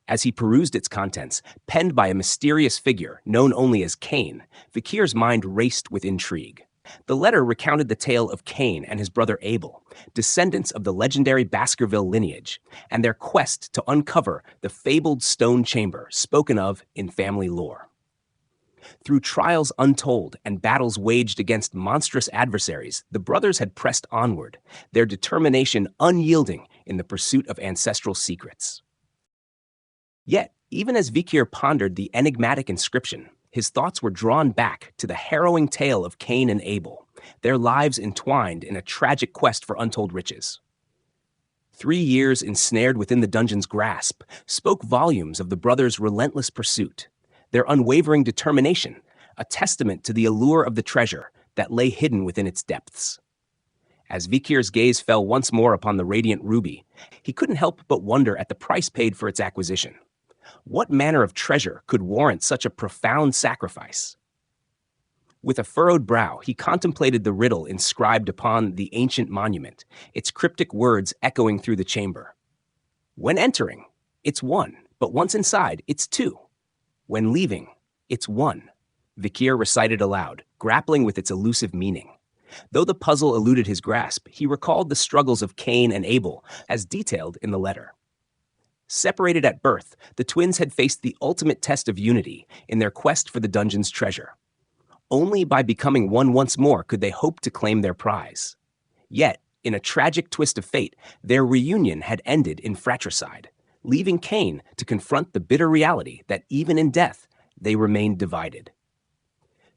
As he perused its contents, penned by a mysterious figure known only as Cain, Vikir's mind raced with intrigue. The letter recounted the tale of Cain and his brother Abel, descendants of the legendary Baskerville lineage, and their quest to uncover the fabled stone chamber spoken of in family lore. Through trials untold and battles waged against monstrous adversaries, the brothers had pressed onward, their determination unyielding in the pursuit of ancestral secrets. Yet, even as Vikir pondered the enigmatic inscription, his thoughts were drawn back to the harrowing tale of Cain and Abel, their lives entwined in a tragic quest for untold riches. 3 years ensnared within the dungeon's grasp spoke volumes of the brothers' relentless pursuit, their unwavering determination, a testament to the allure of the treasure that lay hidden within its depths. As Vikir's gaze fell once more upon the radiant ruby, he couldn't help but wonder at the price paid for its acquisition. What manner of treasure could warrant such a profound sacrifice? With a furrowed brow, he contemplated the riddle inscribed upon the ancient monument, its cryptic words echoing through the chamber. When entering, it's 1. but once inside, it's 2. When leaving, it's 1. Vikir recited aloud, grappling with its elusive meaning. Though the puzzle eluded his grasp, he recalled the struggles of Cain and Abel, as detailed in the letter. Separated at birth, the twins had faced the ultimate test of unity in their quest for the dungeon's treasure. Only by becoming one once more could they hope to claim their prize. Yet, in a tragic twist of fate, their reunion had ended in fratricide, leaving Cain to confront the bitter reality that even in death, they remained divided.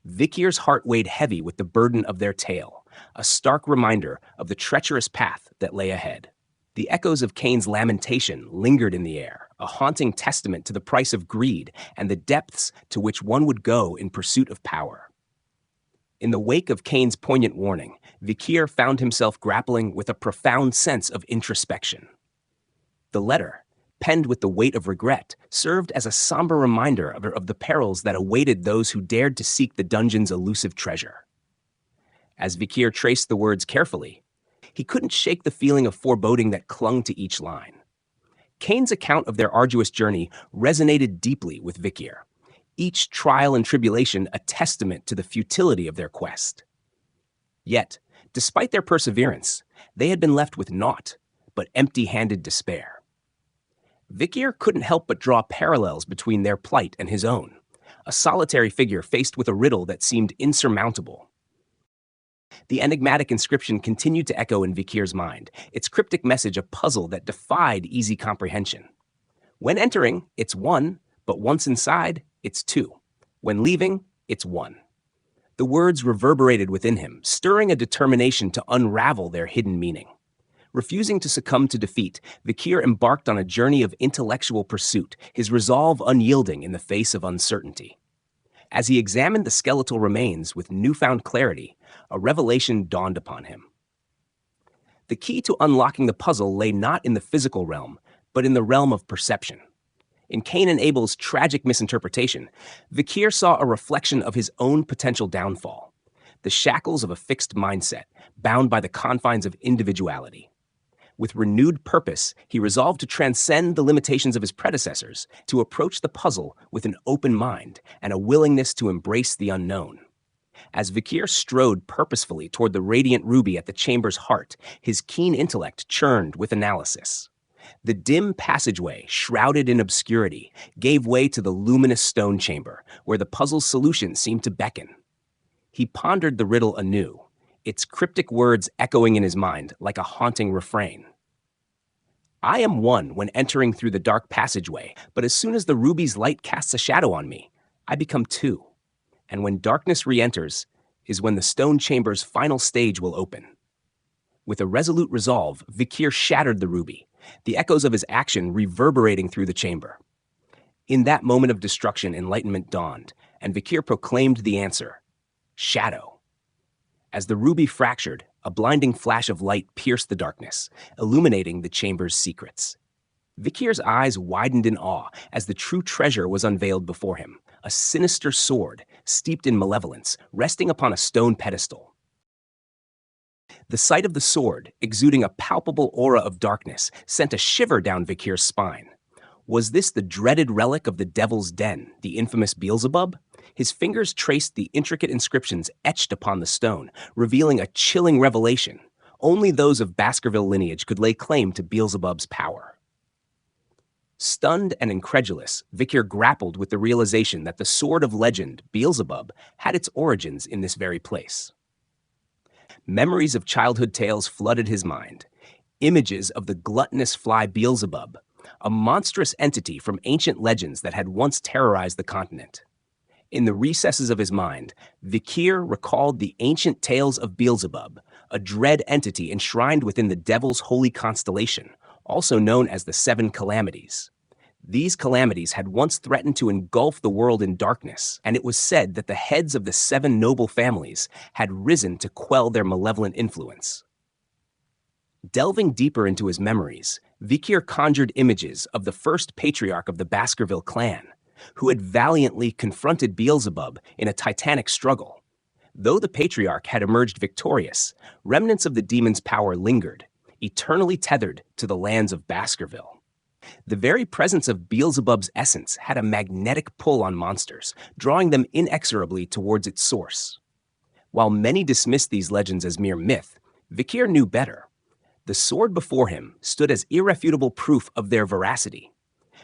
Vikir's heart weighed heavy with the burden of their tale, a stark reminder of the treacherous path that lay ahead. The echoes of Cain's lamentation lingered in the air, a haunting testament to the price of greed and the depths to which one would go in pursuit of power. In the wake of Cain's poignant warning, Vikir found himself grappling with a profound sense of introspection. The letter, penned with the weight of regret, served as a somber reminder of the perils that awaited those who dared to seek the dungeon's elusive treasure. As Vikir traced the words carefully, he couldn't shake the feeling of foreboding that clung to each line. Cain's account of their arduous journey resonated deeply with Vikir, each trial and tribulation a testament to the futility of their quest. Yet, despite their perseverance, they had been left with naught but empty-handed despair. Vikir couldn't help but draw parallels between their plight and his own, a solitary figure faced with a riddle that seemed insurmountable. The enigmatic inscription continued to echo in Vikir's mind, its cryptic message a puzzle that defied easy comprehension. When entering, it's 1, but once inside, it's 2. When leaving, it's 1. The words reverberated within him, stirring a determination to unravel their hidden meaning. Refusing to succumb to defeat, Vikir embarked on a journey of intellectual pursuit, his resolve unyielding in the face of uncertainty. As he examined the skeletal remains with newfound clarity, a revelation dawned upon him. The key to unlocking the puzzle lay not in the physical realm, but in the realm of perception. In Cain and Abel's tragic misinterpretation, Vikir saw a reflection of his own potential downfall, the shackles of a fixed mindset, bound by the confines of individuality. With renewed purpose, he resolved to transcend the limitations of his predecessors, to approach the puzzle with an open mind and a willingness to embrace the unknown. As Vikir strode purposefully toward the radiant ruby at the chamber's heart, his keen intellect churned with analysis. The dim passageway, shrouded in obscurity, gave way to the luminous stone chamber, where the puzzle's solution seemed to beckon. He pondered the riddle anew, its cryptic words echoing in his mind like a haunting refrain. I am 1 when entering through the dark passageway, but as soon as the ruby's light casts a shadow on me, I become 2. And when darkness re-enters is when the stone chamber's final stage will open. With a resolute resolve, Vikir shattered the ruby, the echoes of his action reverberating through the chamber. In that moment of destruction, enlightenment dawned, and Vikir proclaimed the answer: shadow. As the ruby fractured, a blinding flash of light pierced the darkness, illuminating the chamber's secrets. Vikir's eyes widened in awe as the true treasure was unveiled before him, a sinister sword steeped in malevolence, resting upon a stone pedestal. The sight of the sword, exuding a palpable aura of darkness, sent a shiver down Vikir's spine. Was this the dreaded relic of the devil's den, the infamous Beelzebub? His fingers traced the intricate inscriptions etched upon the stone, revealing a chilling revelation. Only those of Baskerville lineage could lay claim to Beelzebub's power. Stunned and incredulous, Vikir grappled with the realization that the sword of legend, Beelzebub, had its origins in this very place. Memories of childhood tales flooded his mind. Images of the gluttonous fly Beelzebub, a monstrous entity from ancient legends that had once terrorized the continent. In the recesses of his mind, Vikir recalled the ancient tales of Beelzebub, a dread entity enshrined within the devil's holy constellation, also known as the 7 Calamities. These calamities had once threatened to engulf the world in darkness, and it was said that the heads of the 7 noble families had risen to quell their malevolent influence. Delving deeper into his memories, Vikir conjured images of the first patriarch of the Baskerville clan, who had valiantly confronted Beelzebub in a titanic struggle. Though the patriarch had emerged victorious, remnants of the demon's power lingered, eternally tethered to the lands of Baskerville. The very presence of Beelzebub's essence had a magnetic pull on monsters, drawing them inexorably towards its source. While many dismissed these legends as mere myth, Vikir knew better. The sword before him stood as irrefutable proof of their veracity.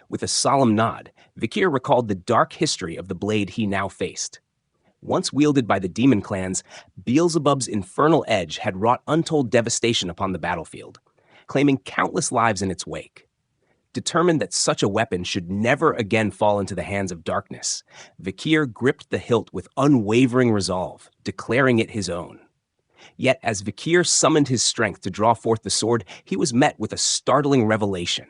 With a solemn nod, Vikir recalled the dark history of the blade he now faced. Once wielded by the demon clans, Beelzebub's infernal edge had wrought untold devastation upon the battlefield, claiming countless lives in its wake. Determined that such a weapon should never again fall into the hands of darkness, Vikir gripped the hilt with unwavering resolve, declaring it his own. Yet as Vikir summoned his strength to draw forth the sword, he was met with a startling revelation.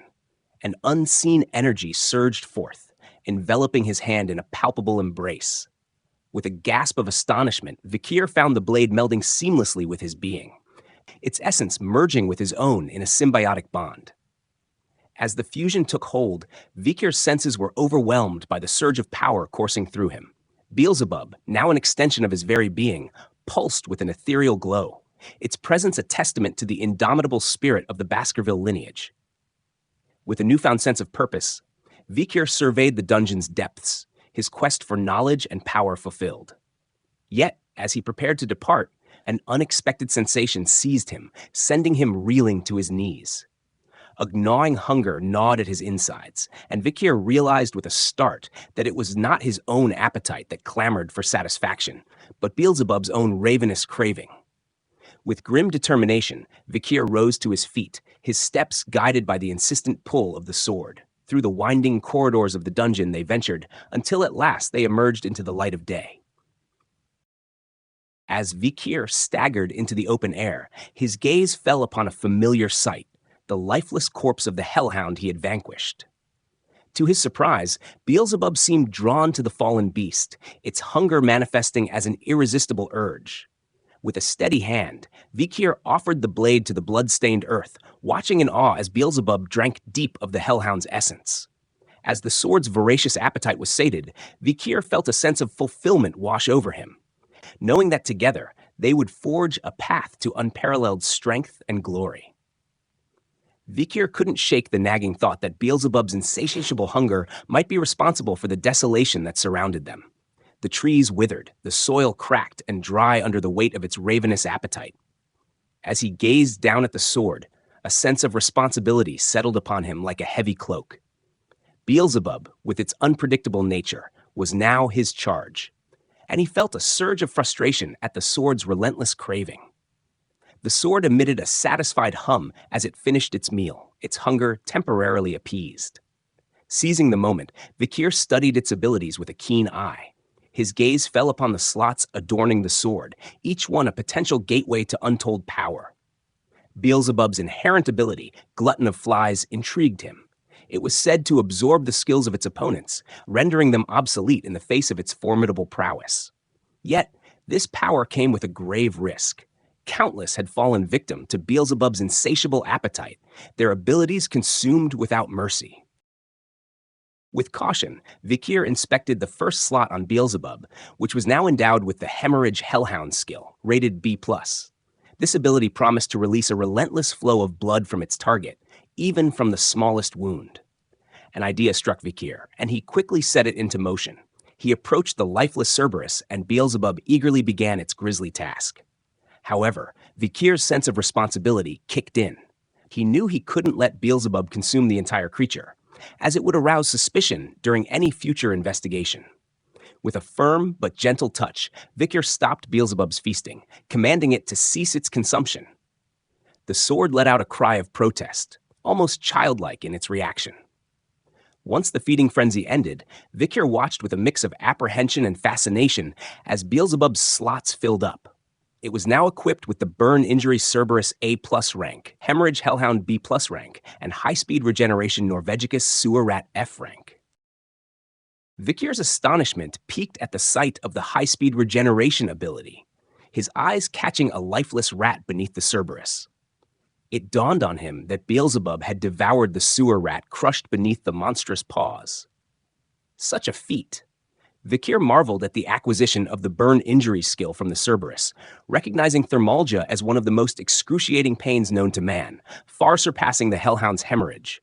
An unseen energy surged forth, enveloping his hand in a palpable embrace. With a gasp of astonishment, Vikir found the blade melding seamlessly with his being, its essence merging with his own in a symbiotic bond. As the fusion took hold, Vikir's senses were overwhelmed by the surge of power coursing through him. Beelzebub, now an extension of his very being, pulsed with an ethereal glow, its presence a testament to the indomitable spirit of the Baskerville lineage. With a newfound sense of purpose, Vikir surveyed the dungeon's depths, his quest for knowledge and power fulfilled. Yet, as he prepared to depart, an unexpected sensation seized him, sending him reeling to his knees. A gnawing hunger gnawed at his insides, and Vikir realized with a start that it was not his own appetite that clamored for satisfaction, but Beelzebub's own ravenous craving. With grim determination, Vikir rose to his feet, his steps guided by the insistent pull of the sword. Through the winding corridors of the dungeon they ventured, until at last they emerged into the light of day. As Vikir staggered into the open air, his gaze fell upon a familiar sight, the lifeless corpse of the hellhound he had vanquished. To his surprise, Beelzebub seemed drawn to the fallen beast, its hunger manifesting as an irresistible urge. With a steady hand, Vikir offered the blade to the blood-stained earth, watching in awe as Beelzebub drank deep of the hellhound's essence. As the sword's voracious appetite was sated, Vikir felt a sense of fulfillment wash over him, knowing that together they would forge a path to unparalleled strength and glory. Vikir couldn't shake the nagging thought that Beelzebub's insatiable hunger might be responsible for the desolation that surrounded them. The trees withered, the soil cracked and dry under the weight of its ravenous appetite. As he gazed down at the sword, a sense of responsibility settled upon him like a heavy cloak. Beelzebub, with its unpredictable nature, was now his charge, and he felt a surge of frustration at the sword's relentless craving. The sword emitted a satisfied hum as it finished its meal, its hunger temporarily appeased. Seizing the moment, Vikir studied its abilities with a keen eye. His gaze fell upon the slots adorning the sword, each one a potential gateway to untold power. Beelzebub's inherent ability, Glutton of Flies, intrigued him. It was said to absorb the skills of its opponents, rendering them obsolete in the face of its formidable prowess. Yet, this power came with a grave risk. Countless had fallen victim to Beelzebub's insatiable appetite, their abilities consumed without mercy. With caution, Vikir inspected the first slot on Beelzebub, which was now endowed with the Hemorrhage Hellhound skill, rated B+. This ability promised to release a relentless flow of blood from its target, even from the smallest wound. An idea struck Vikir, and he quickly set it into motion. He approached the lifeless Cerberus, and Beelzebub eagerly began its grisly task. However, Vikir's sense of responsibility kicked in. He knew he couldn't let Beelzebub consume the entire creature, as it would arouse suspicion during any future investigation. With a firm but gentle touch, Vikir stopped Beelzebub's feasting, commanding it to cease its consumption. The sword let out a cry of protest, almost childlike in its reaction. Once the feeding frenzy ended, Vikir watched with a mix of apprehension and fascination as Beelzebub's slots filled up. It was now equipped with the Burn Injury Cerberus A+ rank, Hemorrhage Hellhound B+ rank, and High-Speed Regeneration Norvegicus Sewer Rat F rank. Vikir's astonishment peaked at the sight of the High-Speed Regeneration ability, his eyes catching a lifeless rat beneath the Cerberus. It dawned on him that Beelzebub had devoured the sewer rat crushed beneath the monstrous paws. Such a feat! Vikir marveled at the acquisition of the Burn Injury skill from the Cerberus, recognizing thermalgia as one of the most excruciating pains known to man, far surpassing the Hellhound's hemorrhage.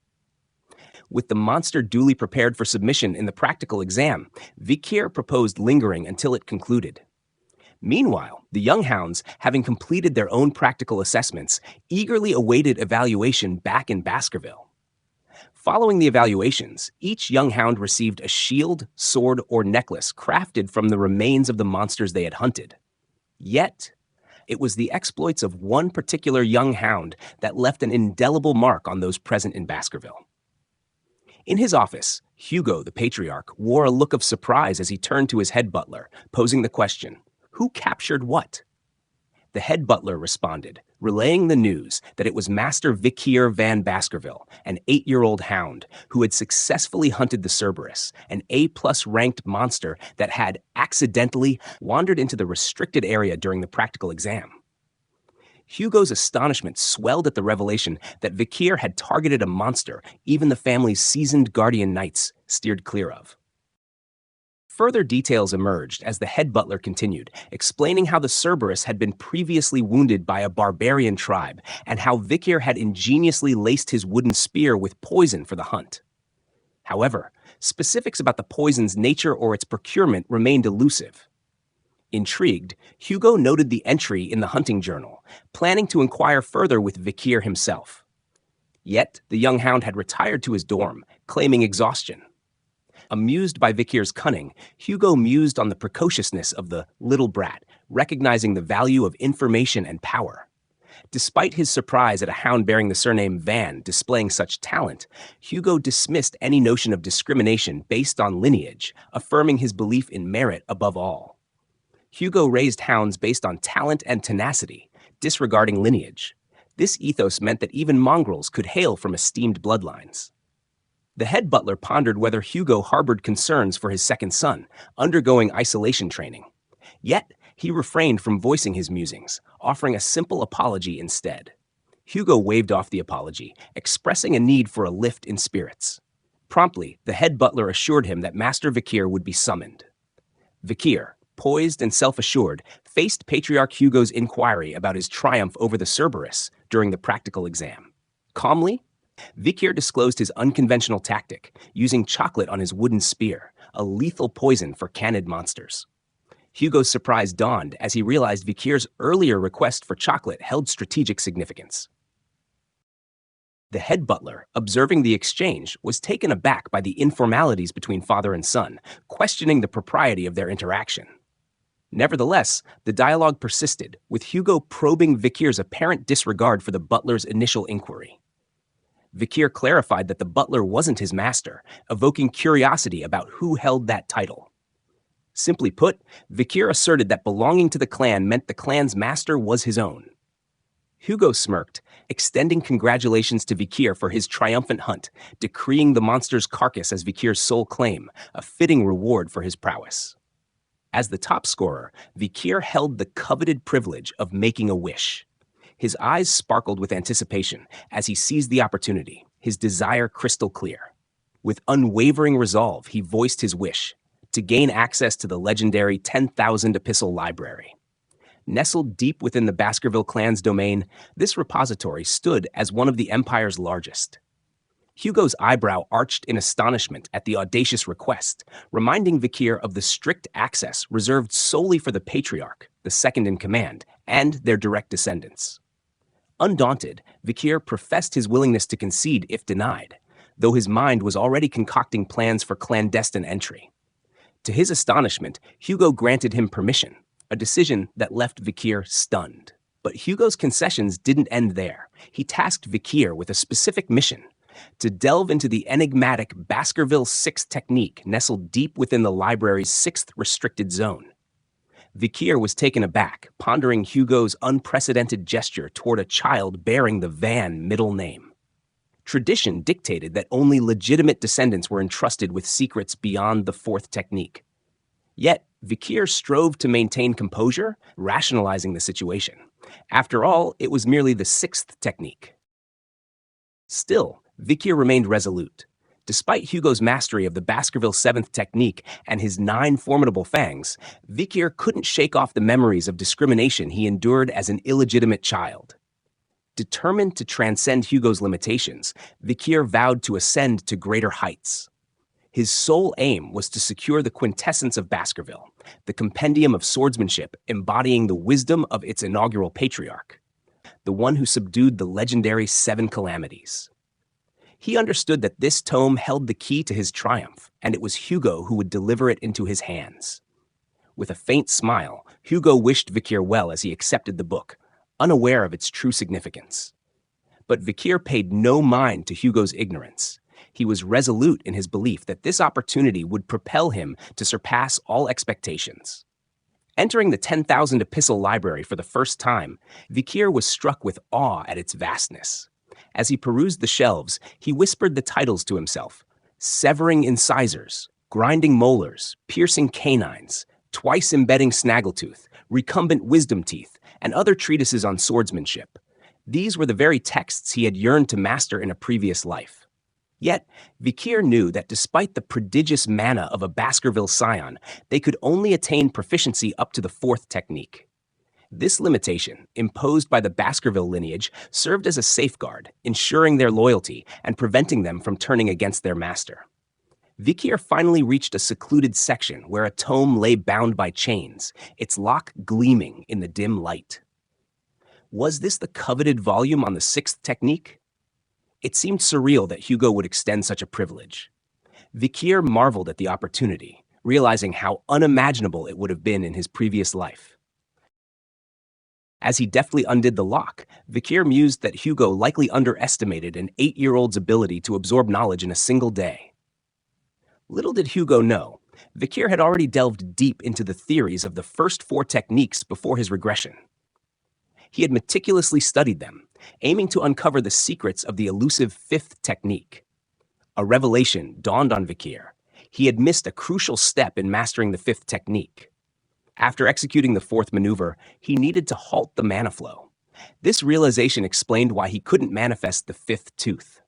With the monster duly prepared for submission in the practical exam, Vikir proposed lingering until it concluded. Meanwhile, the young hounds, having completed their own practical assessments, eagerly awaited evaluation back in Baskerville. Following the evaluations, each young hound received a shield, sword, or necklace crafted from the remains of the monsters they had hunted. Yet, it was the exploits of one particular young hound that left an indelible mark on those present in Baskerville. In his office, Hugo, the patriarch, wore a look of surprise as he turned to his head butler, posing the question, "Who captured what?" The head butler responded, relaying the news that it was Master Vikir van Baskerville, an 8-year-old hound who had successfully hunted the Cerberus, an A+ ranked monster that had accidentally wandered into the restricted area during the practical exam. Hugo's astonishment swelled at the revelation that Vikir had targeted a monster even the family's seasoned guardian knights steered clear of. Further details emerged as the head butler continued, explaining how the Cerberus had been previously wounded by a barbarian tribe and how Vikir had ingeniously laced his wooden spear with poison for the hunt. However, specifics about the poison's nature or its procurement remained elusive. Intrigued, Hugo noted the entry in the hunting journal, planning to inquire further with Vikir himself. Yet, the young hound had retired to his dorm, claiming exhaustion. Amused by Vikir's cunning, Hugo mused on the precociousness of the little brat, recognizing the value of information and power. Despite his surprise at a hound bearing the surname Van displaying such talent, Hugo dismissed any notion of discrimination based on lineage, affirming his belief in merit above all. Hugo raised hounds based on talent and tenacity, disregarding lineage. This ethos meant that even mongrels could hail from esteemed bloodlines. The head butler pondered whether Hugo harbored concerns for his second son, undergoing isolation training. Yet, he refrained from voicing his musings, offering a simple apology instead. Hugo waved off the apology, expressing a need for a lift in spirits. Promptly, the head butler assured him that Master Vikir would be summoned. Vikir, poised and self-assured, faced Patriarch Hugo's inquiry about his triumph over the Cerberus during the practical exam. Calmly, Vikir disclosed his unconventional tactic, using chocolate on his wooden spear, a lethal poison for cannid monsters. Hugo's surprise dawned as he realized Vikir's earlier request for chocolate held strategic significance. The head butler, observing the exchange, was taken aback by the informalities between father and son, questioning the propriety of their interaction. Nevertheless, the dialogue persisted, with Hugo probing Vikir's apparent disregard for the butler's initial inquiry. Vikir clarified that the butler wasn't his master, evoking curiosity about who held that title. Simply put, Vikir asserted that belonging to the clan meant the clan's master was his own. Hugo smirked, extending congratulations to Vikir for his triumphant hunt, decreeing the monster's carcass as Vikir's sole claim, a fitting reward for his prowess. As the top scorer, Vikir held the coveted privilege of making a wish. His eyes sparkled with anticipation as he seized the opportunity, his desire crystal clear. With unwavering resolve, he voiced his wish to gain access to the legendary 10,000 Epistle Library. Nestled deep within the Baskerville clan's domain, this repository stood as one of the Empire's largest. Hugo's eyebrow arched in astonishment at the audacious request, reminding Vikir of the strict access reserved solely for the Patriarch, the second in command, and their direct descendants. Undaunted, Vikir professed his willingness to concede if denied, though his mind was already concocting plans for clandestine entry. To his astonishment, Hugo granted him permission, a decision that left Vikir stunned. But Hugo's concessions didn't end there. He tasked Vikir with a specific mission: to delve into the enigmatic Baskerville 6th technique nestled deep within the library's 6th restricted zone. Vikir was taken aback, pondering Hugo's unprecedented gesture toward a child bearing the Van middle name. Tradition dictated that only legitimate descendants were entrusted with secrets beyond the 4th technique. Yet, Vikir strove to maintain composure, rationalizing the situation. After all, it was merely the 6th technique. Still, Vikir remained resolute. Despite Hugo's mastery of the Baskerville 7th technique and his 9 formidable fangs, Vikir couldn't shake off the memories of discrimination he endured as an illegitimate child. Determined to transcend Hugo's limitations, Vikier vowed to ascend to greater heights. His sole aim was to secure the quintessence of Baskerville, the compendium of swordsmanship embodying the wisdom of its inaugural patriarch, the one who subdued the legendary Seven Calamities. He understood that this tome held the key to his triumph, and it was Hugo who would deliver it into his hands. With a faint smile, Hugo wished Vikier well as he accepted the book, unaware of its true significance. But Vikier paid no mind to Hugo's ignorance. He was resolute in his belief that this opportunity would propel him to surpass all expectations. Entering the 10,000 epistle library for the first time, Vikier was struck with awe at its vastness. As he perused the shelves, he whispered the titles to himself: Severing Incisors, Grinding Molars, Piercing Canines, Twice Embedding Snaggletooth, Recumbent Wisdom Teeth, and other treatises on swordsmanship. These were the very texts he had yearned to master in a previous life. Yet, Vikier knew that despite the prodigious mana of a Baskerville scion, they could only attain proficiency up to the fourth technique. This limitation, imposed by the Baskerville lineage, served as a safeguard, ensuring their loyalty and preventing them from turning against their master. Vikier finally reached a secluded section where a tome lay bound by chains, its lock gleaming in the dim light. Was this the coveted volume on the sixth technique? It seemed surreal that Hugo would extend such a privilege. Vikier marveled at the opportunity, realizing how unimaginable it would have been in his previous life. As he deftly undid the lock, Vikier mused that Hugo likely underestimated an 8-year-old's ability to absorb knowledge in a single day. Little did Hugo know, Vikier had already delved deep into the theories of the first 4 techniques before his regression. He had meticulously studied them, aiming to uncover the secrets of the elusive 5th technique. A revelation dawned on Vikier. He had missed a crucial step in mastering the 5th technique. After executing the 4th maneuver, he needed to halt the mana flow. This realization explained why he couldn't manifest the 5th tooth.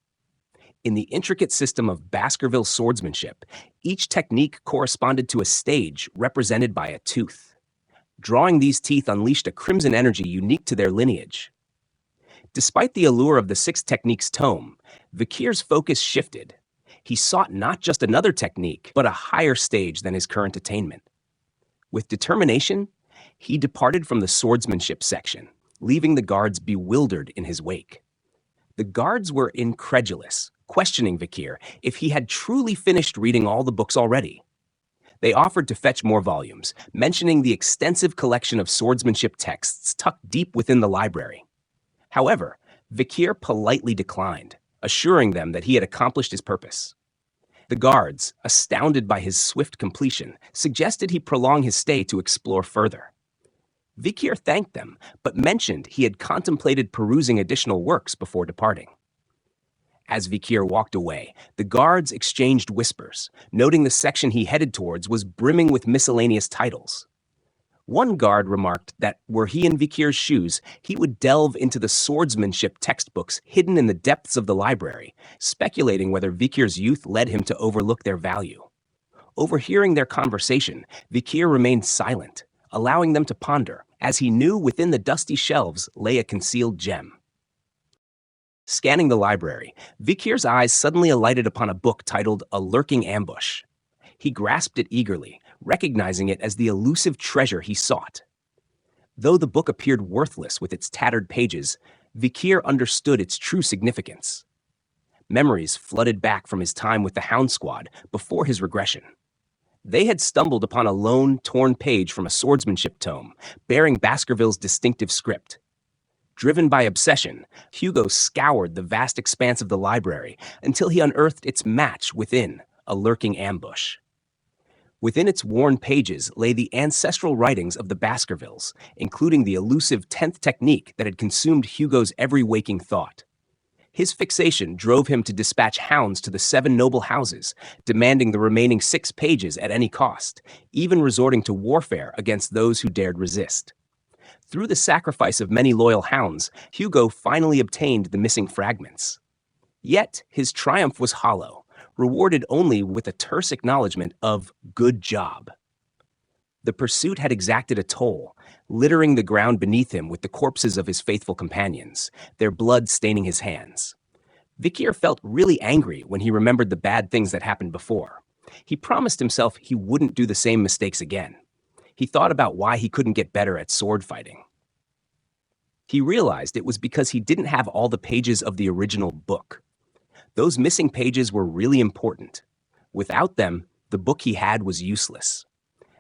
In the intricate system of Baskerville swordsmanship, each technique corresponded to a stage represented by a tooth. Drawing these teeth unleashed a crimson energy unique to their lineage. Despite the allure of the 6th technique's tome, Vikir's focus shifted. He sought not just another technique, but a higher stage than his current attainment. With determination, he departed from the swordsmanship section, leaving the guards bewildered in his wake. The guards were incredulous, questioning Vikir if he had truly finished reading all the books already. They offered to fetch more volumes, mentioning the extensive collection of swordsmanship texts tucked deep within the library. However, Vikir politely declined, assuring them that he had accomplished his purpose. The guards, astounded by his swift completion, suggested he prolong his stay to explore further. Vikir thanked them, but mentioned he had contemplated perusing additional works before departing. As Vikir walked away, the guards exchanged whispers, noting the section he headed towards was brimming with miscellaneous titles. One guard remarked that were he in Vikir's shoes, he would delve into the swordsmanship textbooks hidden in the depths of the library, speculating whether Vikir's youth led him to overlook their value. Overhearing their conversation, Vikir remained silent, allowing them to ponder, as he knew within the dusty shelves lay a concealed gem. Scanning the library, Vikir's eyes suddenly alighted upon a book titled A Lurking Ambush. He grasped it eagerly, recognizing it as the elusive treasure he sought. Though the book appeared worthless with its tattered pages, Vikir understood its true significance. Memories flooded back from his time with the Hound Squad before his regression. They had stumbled upon a lone, torn page from a swordsmanship tome, bearing Baskerville's distinctive script. Driven by obsession, Hugo scoured the vast expanse of the library until he unearthed its match within A Lurking Ambush. Within its worn pages lay the ancestral writings of the Baskervilles, including the elusive 10th technique that had consumed Hugo's every waking thought. His fixation drove him to dispatch hounds to the 7 noble houses, demanding the remaining 6 pages at any cost, even resorting to warfare against those who dared resist. Through the sacrifice of many loyal hounds, Hugo finally obtained the missing fragments. Yet his triumph was hollow, rewarded only with a terse acknowledgement of good job. The pursuit had exacted a toll, littering the ground beneath him with the corpses of his faithful companions, their blood staining his hands. Vikir felt really angry when he remembered the bad things that happened before. He promised himself he wouldn't do the same mistakes again. He thought about why he couldn't get better at sword fighting. He realized it was because he didn't have all the pages of the original book. Those missing pages were really important. Without them, the book he had was useless.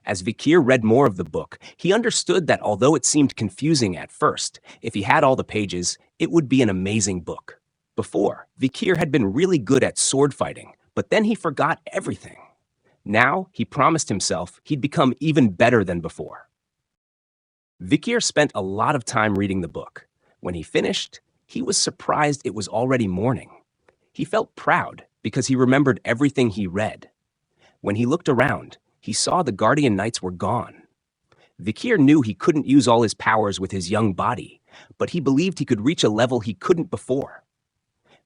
As Vikir read more of the book, he understood that although it seemed confusing at first, if he had all the pages, it would be an amazing book. Before, Vikir had been really good at sword fighting, but then he forgot everything. Now, he promised himself he'd become even better than before. Vikir spent a lot of time reading the book. When he finished, he was surprised it was already morning. He felt proud because he remembered everything he read. When he looked around, he saw the Guardian Knights were gone. Vikir knew he couldn't use all his powers with his young body, but he believed he could reach a level he couldn't before.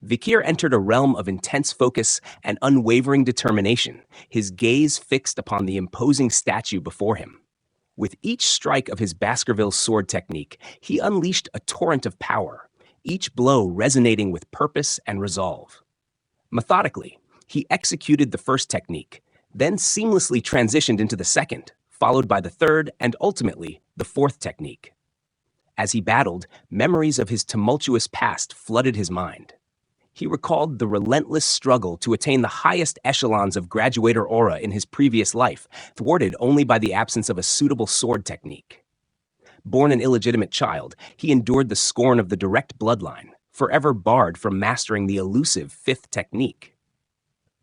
Vikir entered a realm of intense focus and unwavering determination, his gaze fixed upon the imposing statue before him. With each strike of his Baskerville sword technique, he unleashed a torrent of power, each blow resonating with purpose and resolve. Methodically, he executed the first technique, then seamlessly transitioned into the second, followed by the third and ultimately the fourth technique. As he battled, memories of his tumultuous past flooded his mind. He recalled the relentless struggle to attain the highest echelons of graduator aura in his previous life, thwarted only by the absence of a suitable sword technique. Born an illegitimate child, he endured the scorn of the direct bloodline, forever barred from mastering the elusive fifth technique.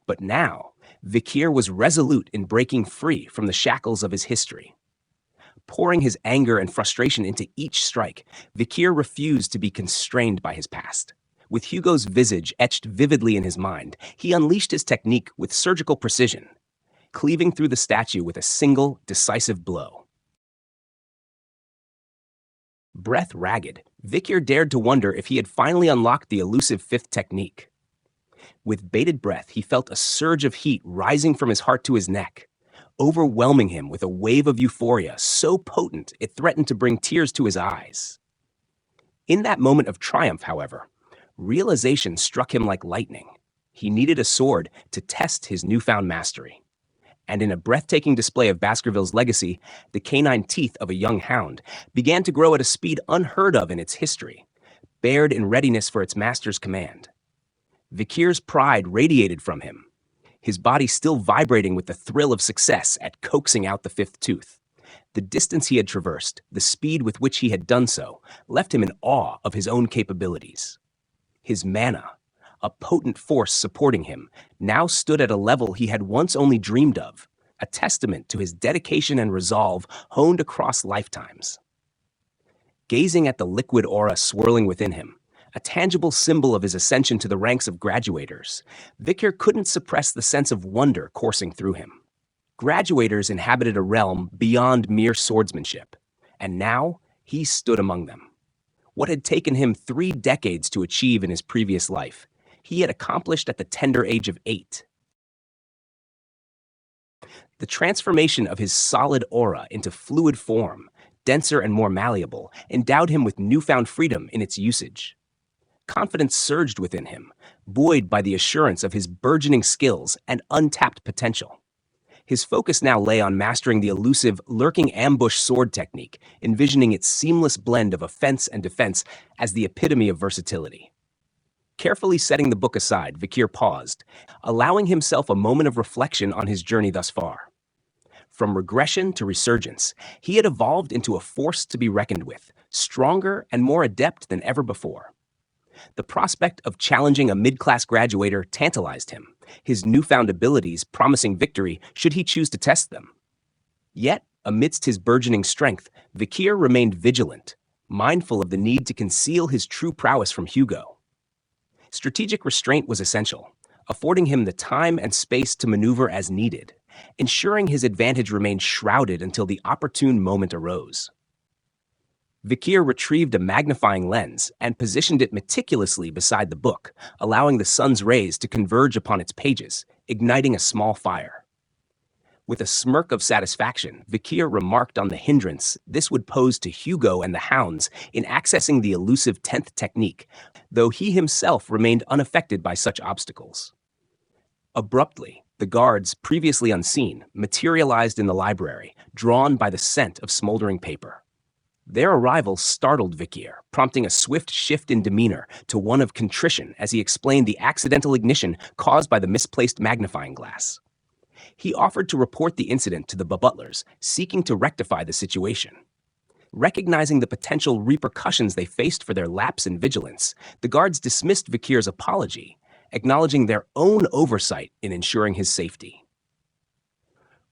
But now, Vikir was resolute in breaking free from the shackles of his history. Pouring his anger and frustration into each strike, Vikir refused to be constrained by his past. With Hugo's visage etched vividly in his mind, he unleashed his technique with surgical precision, cleaving through the statue with a single, decisive blow. Breath ragged, Vikir dared to wonder if he had finally unlocked the elusive fifth technique. With bated breath, he felt a surge of heat rising from his heart to his neck, overwhelming him with a wave of euphoria so potent it threatened to bring tears to his eyes. In that moment of triumph, however, realization struck him like lightning. He needed a sword to test his newfound mastery. And in a breathtaking display of Baskerville's legacy, the canine teeth of a young hound began to grow at a speed unheard of in its history, bared in readiness for its master's command. Vikir's pride radiated from him, his body still vibrating with the thrill of success at coaxing out the fifth tooth. The distance he had traversed, the speed with which he had done so, left him in awe of his own capabilities. His mana, a potent force supporting him, now stood at a level he had once only dreamed of, a testament to his dedication and resolve honed across lifetimes. Gazing at the liquid aura swirling within him, a tangible symbol of his ascension to the ranks of graduators, Vikir couldn't suppress the sense of wonder coursing through him. Graduators inhabited a realm beyond mere swordsmanship, and now he stood among them. What had taken him 3 decades to achieve in his previous life, he had accomplished at the tender age of 8. The transformation of his solid aura into fluid form, denser and more malleable, endowed him with newfound freedom in its usage. Confidence surged within him, buoyed by the assurance of his burgeoning skills and untapped potential. His focus now lay on mastering the elusive lurking ambush sword technique, envisioning its seamless blend of offense and defense as the epitome of versatility. Carefully setting the book aside, Vikir paused, allowing himself a moment of reflection on his journey thus far. From regression to resurgence, he had evolved into a force to be reckoned with, stronger and more adept than ever before. The prospect of challenging a mid-class graduator tantalized him, his newfound abilities promising victory should he choose to test them. Yet, amidst his burgeoning strength, Vikir remained vigilant, mindful of the need to conceal his true prowess from Hugo. Strategic restraint was essential, affording him the time and space to maneuver as needed, ensuring his advantage remained shrouded until the opportune moment arose. Vikir retrieved a magnifying lens and positioned it meticulously beside the book, allowing the sun's rays to converge upon its pages, igniting a small fire. With a smirk of satisfaction, Vikir remarked on the hindrance this would pose to Hugo and the hounds in accessing the elusive 10th technique, though he himself remained unaffected by such obstacles. Abruptly, the guards, previously unseen, materialized in the library, drawn by the scent of smoldering paper. Their arrival startled Vikir, prompting a swift shift in demeanor to one of contrition as he explained the accidental ignition caused by the misplaced magnifying glass. He offered to report the incident to the butlers, seeking to rectify the situation. Recognizing the potential repercussions they faced for their lapse in vigilance, the guards dismissed Vikir's apology, acknowledging their own oversight in ensuring his safety.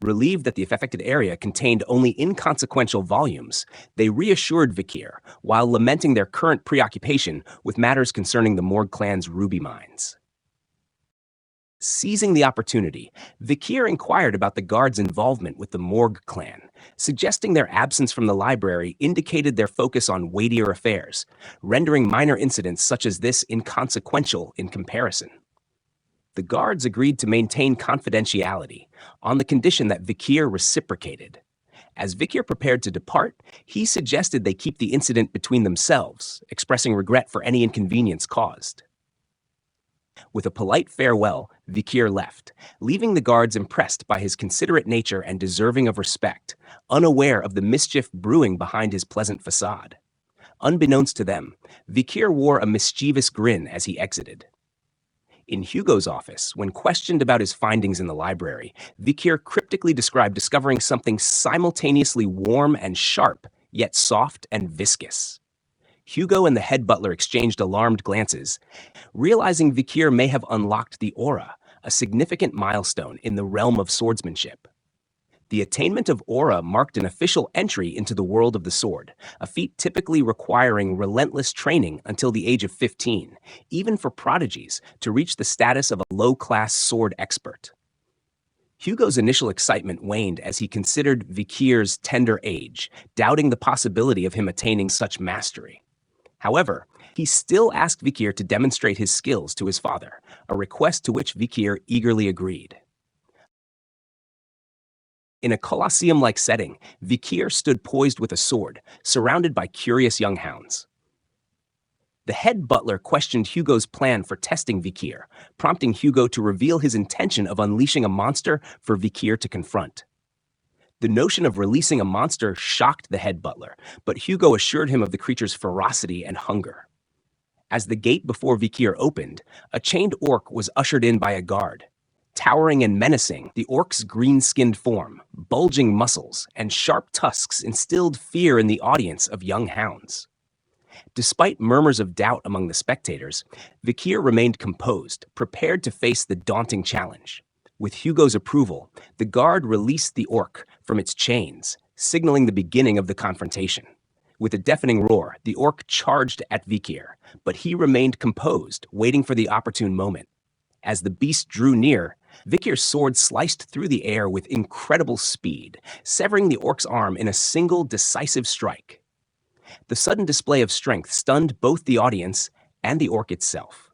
Relieved that the affected area contained only inconsequential volumes, they reassured Vikir while lamenting their current preoccupation with matters concerning the Morg clan's ruby mines. Seizing the opportunity, Vikir inquired about the guards' involvement with the Morg clan, suggesting their absence from the library indicated their focus on weightier affairs, rendering minor incidents such as this inconsequential in comparison. The guards agreed to maintain confidentiality on the condition that Vikir reciprocated. As Vikir prepared to depart, he suggested they keep the incident between themselves, expressing regret for any inconvenience caused. With a polite farewell, Vikir left, leaving the guards impressed by his considerate nature and deserving of respect, unaware of the mischief brewing behind his pleasant facade. Unbeknownst to them, Vikir wore a mischievous grin as he exited. In Hugo's office, when questioned about his findings in the library, Vikir cryptically described discovering something simultaneously warm and sharp, yet soft and viscous. Hugo and the head butler exchanged alarmed glances, realizing Vikir may have unlocked the aura, a significant milestone in the realm of swordsmanship. The attainment of aura marked an official entry into the world of the sword, a feat typically requiring relentless training until the age of 15, even for prodigies, to reach the status of a low-class sword expert. Hugo's initial excitement waned as he considered Vikir's tender age, doubting the possibility of him attaining such mastery. However, he still asked Vikir to demonstrate his skills to his father, a request to which Vikir eagerly agreed. In a colosseum-like setting, Vikir stood poised with a sword, surrounded by curious young hounds. The head butler questioned Hugo's plan for testing Vikir, prompting Hugo to reveal his intention of unleashing a monster for Vikir to confront. The notion of releasing a monster shocked the head butler, but Hugo assured him of the creature's ferocity and hunger. As the gate before Vikir opened, a chained orc was ushered in by a guard. Towering and menacing, the orc's green-skinned form, bulging muscles, and sharp tusks instilled fear in the audience of young hounds. Despite murmurs of doubt among the spectators, Vikir remained composed, prepared to face the daunting challenge. With Hugo's approval, the guard released the orc from its chains, signaling the beginning of the confrontation. With a deafening roar, the orc charged at Vikir, but he remained composed, waiting for the opportune moment. As the beast drew near, Vikir's sword sliced through the air with incredible speed, severing the orc's arm in a single decisive strike. The sudden display of strength stunned both the audience and the orc itself.